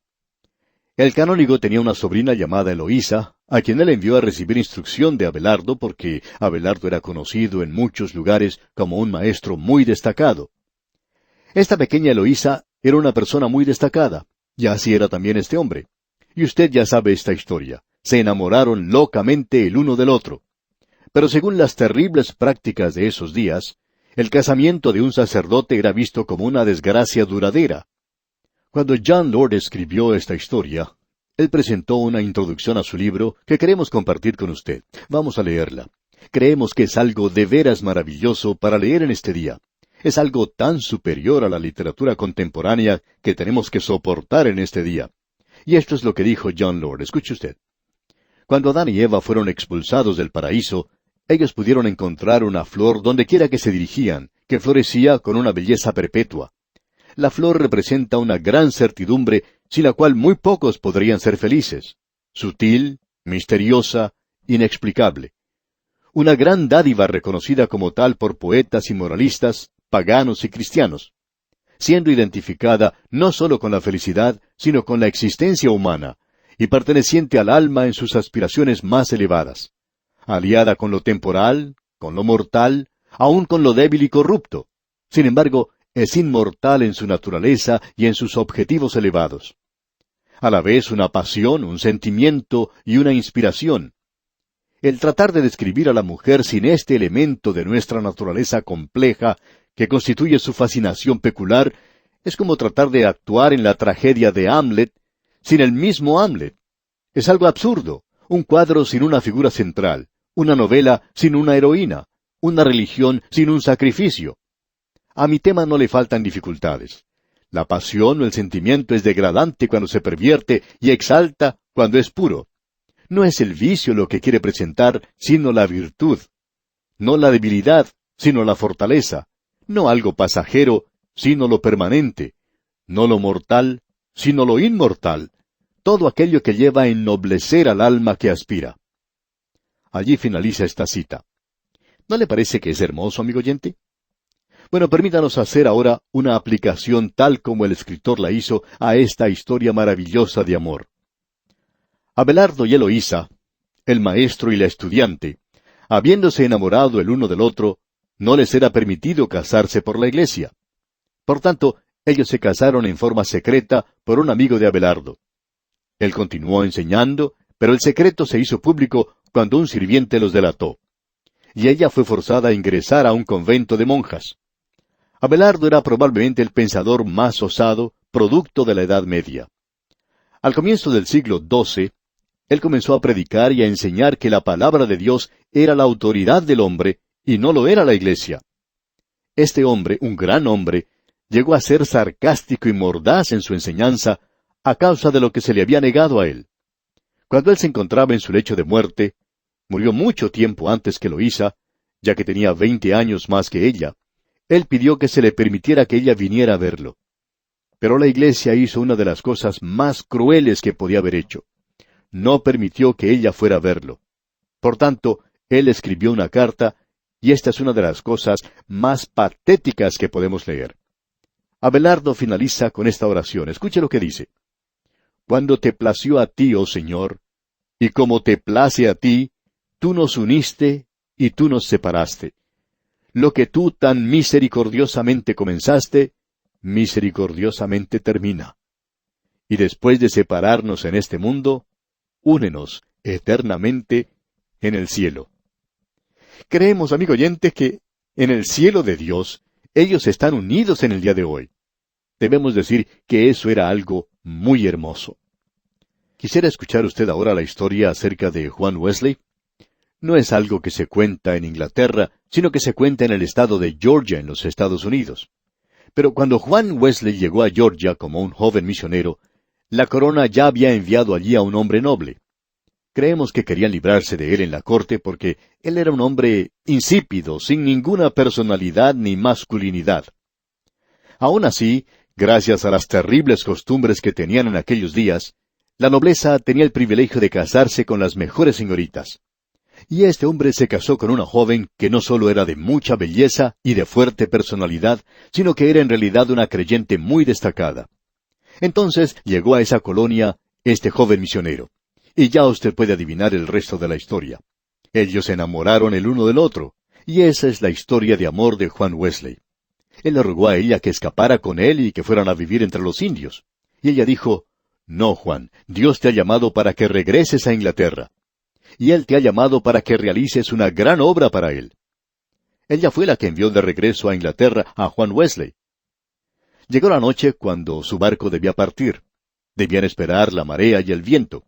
El canónigo tenía una sobrina llamada Eloísa, a quien él envió a recibir instrucción de Abelardo porque Abelardo era conocido en muchos lugares como un maestro muy destacado. Esta pequeña Eloísa era una persona muy destacada, y así era también este hombre. Y usted ya sabe esta historia. Se enamoraron locamente el uno del otro. Pero según las terribles prácticas de esos días, el casamiento de un sacerdote era visto como una desgracia duradera. Cuando John Lord escribió esta historia, él presentó una introducción a su libro que queremos compartir con usted. Vamos a leerla. Creemos que es algo de veras maravilloso para leer en este día. Es algo tan superior a la literatura contemporánea que tenemos que soportar en este día. Y esto es lo que dijo John Lord. Escuche usted. Cuando Adán y Eva fueron expulsados del paraíso, ellos pudieron encontrar una flor donde quiera que se dirigían, que florecía con una belleza perpetua. La flor representa una gran certidumbre, sin la cual muy pocos podrían ser felices. Sutil, misteriosa, inexplicable. Una gran dádiva reconocida como tal por poetas y moralistas, paganos y cristianos, siendo identificada no sólo con la felicidad, sino con la existencia humana, y perteneciente al alma en sus aspiraciones más elevadas, aliada con lo temporal, con lo mortal, aun con lo débil y corrupto. Sin embargo, es inmortal en su naturaleza y en sus objetivos elevados. A la vez una pasión, un sentimiento y una inspiración. El tratar de describir a la mujer sin este elemento de nuestra naturaleza compleja que constituye su fascinación peculiar es como tratar de actuar en la tragedia de Hamlet sin el mismo Hamlet. Es algo absurdo, un cuadro sin una figura central, una novela sin una heroína, una religión sin un sacrificio. A mi tema no le faltan dificultades. La pasión o el sentimiento es degradante cuando se pervierte y exalta cuando es puro. No es el vicio lo que quiere presentar, sino la virtud. No la debilidad, sino la fortaleza. No algo pasajero, sino lo permanente. No lo mortal, sino lo inmortal. Todo aquello que lleva a ennoblecer al alma que aspira. Allí finaliza esta cita. ¿No le parece que es hermoso, amigo oyente? Bueno, permítanos hacer ahora una aplicación tal como el escritor la hizo a esta historia maravillosa de amor. Abelardo y Eloísa, el maestro y la estudiante, habiéndose enamorado el uno del otro, no les era permitido casarse por la iglesia. Por tanto, ellos se casaron en forma secreta por un amigo de Abelardo. Él continuó enseñando, pero el secreto se hizo público cuando un sirviente los delató. Y ella fue forzada a ingresar a un convento de monjas. Abelardo era probablemente el pensador más osado, producto de la Edad Media. Al comienzo del siglo XII, él comenzó a predicar y a enseñar que la palabra de Dios era la autoridad del hombre y no lo era la iglesia. Este hombre, un gran hombre, llegó a ser sarcástico y mordaz en su enseñanza a causa de lo que se le había negado a él. Cuando él se encontraba en su lecho de muerte, murió mucho tiempo antes que Eloísa, ya que tenía 20 años más que ella. Él pidió que se le permitiera que ella viniera a verlo. Pero la iglesia hizo una de las cosas más crueles que podía haber hecho. No permitió que ella fuera a verlo. Por tanto, él escribió una carta, y esta es una de las cosas más patéticas que podemos leer. Abelardo finaliza con esta oración. Escuche lo que dice. Cuando te plació a ti, oh Señor, y como te place a ti, tú nos uniste y tú nos separaste. Lo que tú tan misericordiosamente comenzaste, misericordiosamente termina. Y después de separarnos en este mundo, únenos eternamente en el cielo. Creemos, amigo oyente, que en el cielo de Dios, ellos están unidos en el día de hoy. Debemos decir que eso era algo muy hermoso. ¿Quisiera escuchar usted ahora la historia acerca de Juan Wesley? No es algo que se cuenta en Inglaterra, sino que se cuenta en el estado de Georgia, en los Estados Unidos. Pero cuando Juan Wesley llegó a Georgia como un joven misionero, la corona ya había enviado allí a un hombre noble. Creemos que querían librarse de él en la corte porque él era un hombre insípido, sin ninguna personalidad ni masculinidad. Aun así, gracias a las terribles costumbres que tenían en aquellos días, la nobleza tenía el privilegio de casarse con las mejores señoritas. Y este hombre se casó con una joven que no solo era de mucha belleza y de fuerte personalidad, sino que era en realidad una creyente muy destacada. Entonces llegó a esa colonia este joven misionero. Y ya usted puede adivinar el resto de la historia. Ellos se enamoraron el uno del otro, y esa es la historia de amor de Juan Wesley. Él le rogó a ella que escapara con él y que fueran a vivir entre los indios. Y ella dijo, «No, Juan, Dios te ha llamado para que regreses a Inglaterra. Y Él te ha llamado para que realices una gran obra para Él». Ella fue la que envió de regreso a Inglaterra a Juan Wesley. Llegó la noche cuando su barco debía partir. Debían esperar la marea y el viento.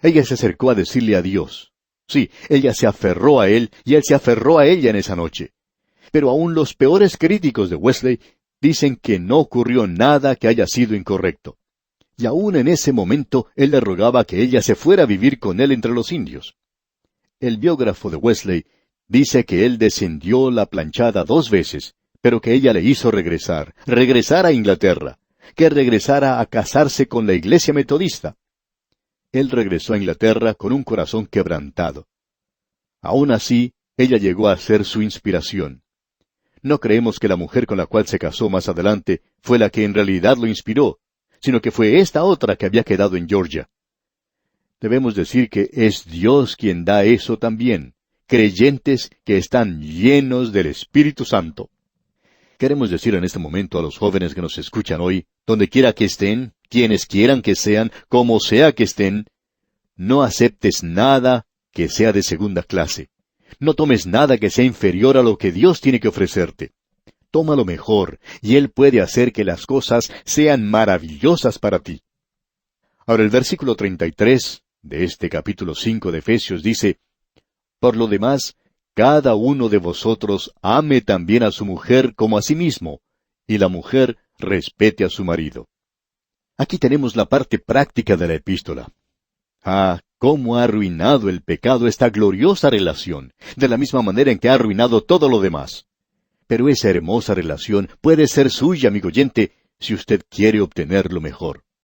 Ella se acercó a decirle adiós. Sí, ella se aferró a él y él se aferró a ella en esa noche. Pero aún los peores críticos de Wesley dicen que no ocurrió nada que haya sido incorrecto. Y aún en ese momento él le rogaba que ella se fuera a vivir con él entre los indios. El biógrafo de Wesley dice que él descendió la planchada 2 veces, pero que ella le hizo regresar a Inglaterra, que regresara a casarse con la iglesia metodista. Él regresó a Inglaterra con un corazón quebrantado. Aún así, ella llegó a ser su inspiración. No creemos que la mujer con la cual se casó más adelante fue la que en realidad lo inspiró, sino que fue esta otra que había quedado en Georgia. Debemos decir que es Dios quien da eso también, creyentes que están llenos del Espíritu Santo. Queremos decir en este momento a los jóvenes que nos escuchan hoy, donde quiera que estén, quienes quieran que sean, como sea que estén, no aceptes nada que sea de segunda clase. No tomes nada que sea inferior a lo que Dios tiene que ofrecerte. Toma lo mejor, y Él puede hacer que las cosas sean maravillosas para ti. Ahora el versículo 33 de este capítulo 5 de Efesios dice, Por lo demás, cada uno de vosotros ame también a su mujer como a sí mismo, y la mujer respete a su marido. Aquí tenemos la parte práctica de la epístola. Ah, cómo ha arruinado el pecado esta gloriosa relación, de la misma manera en que ha arruinado todo lo demás. Pero esa hermosa relación puede ser suya, amigo oyente, si usted quiere obtener lo mejor.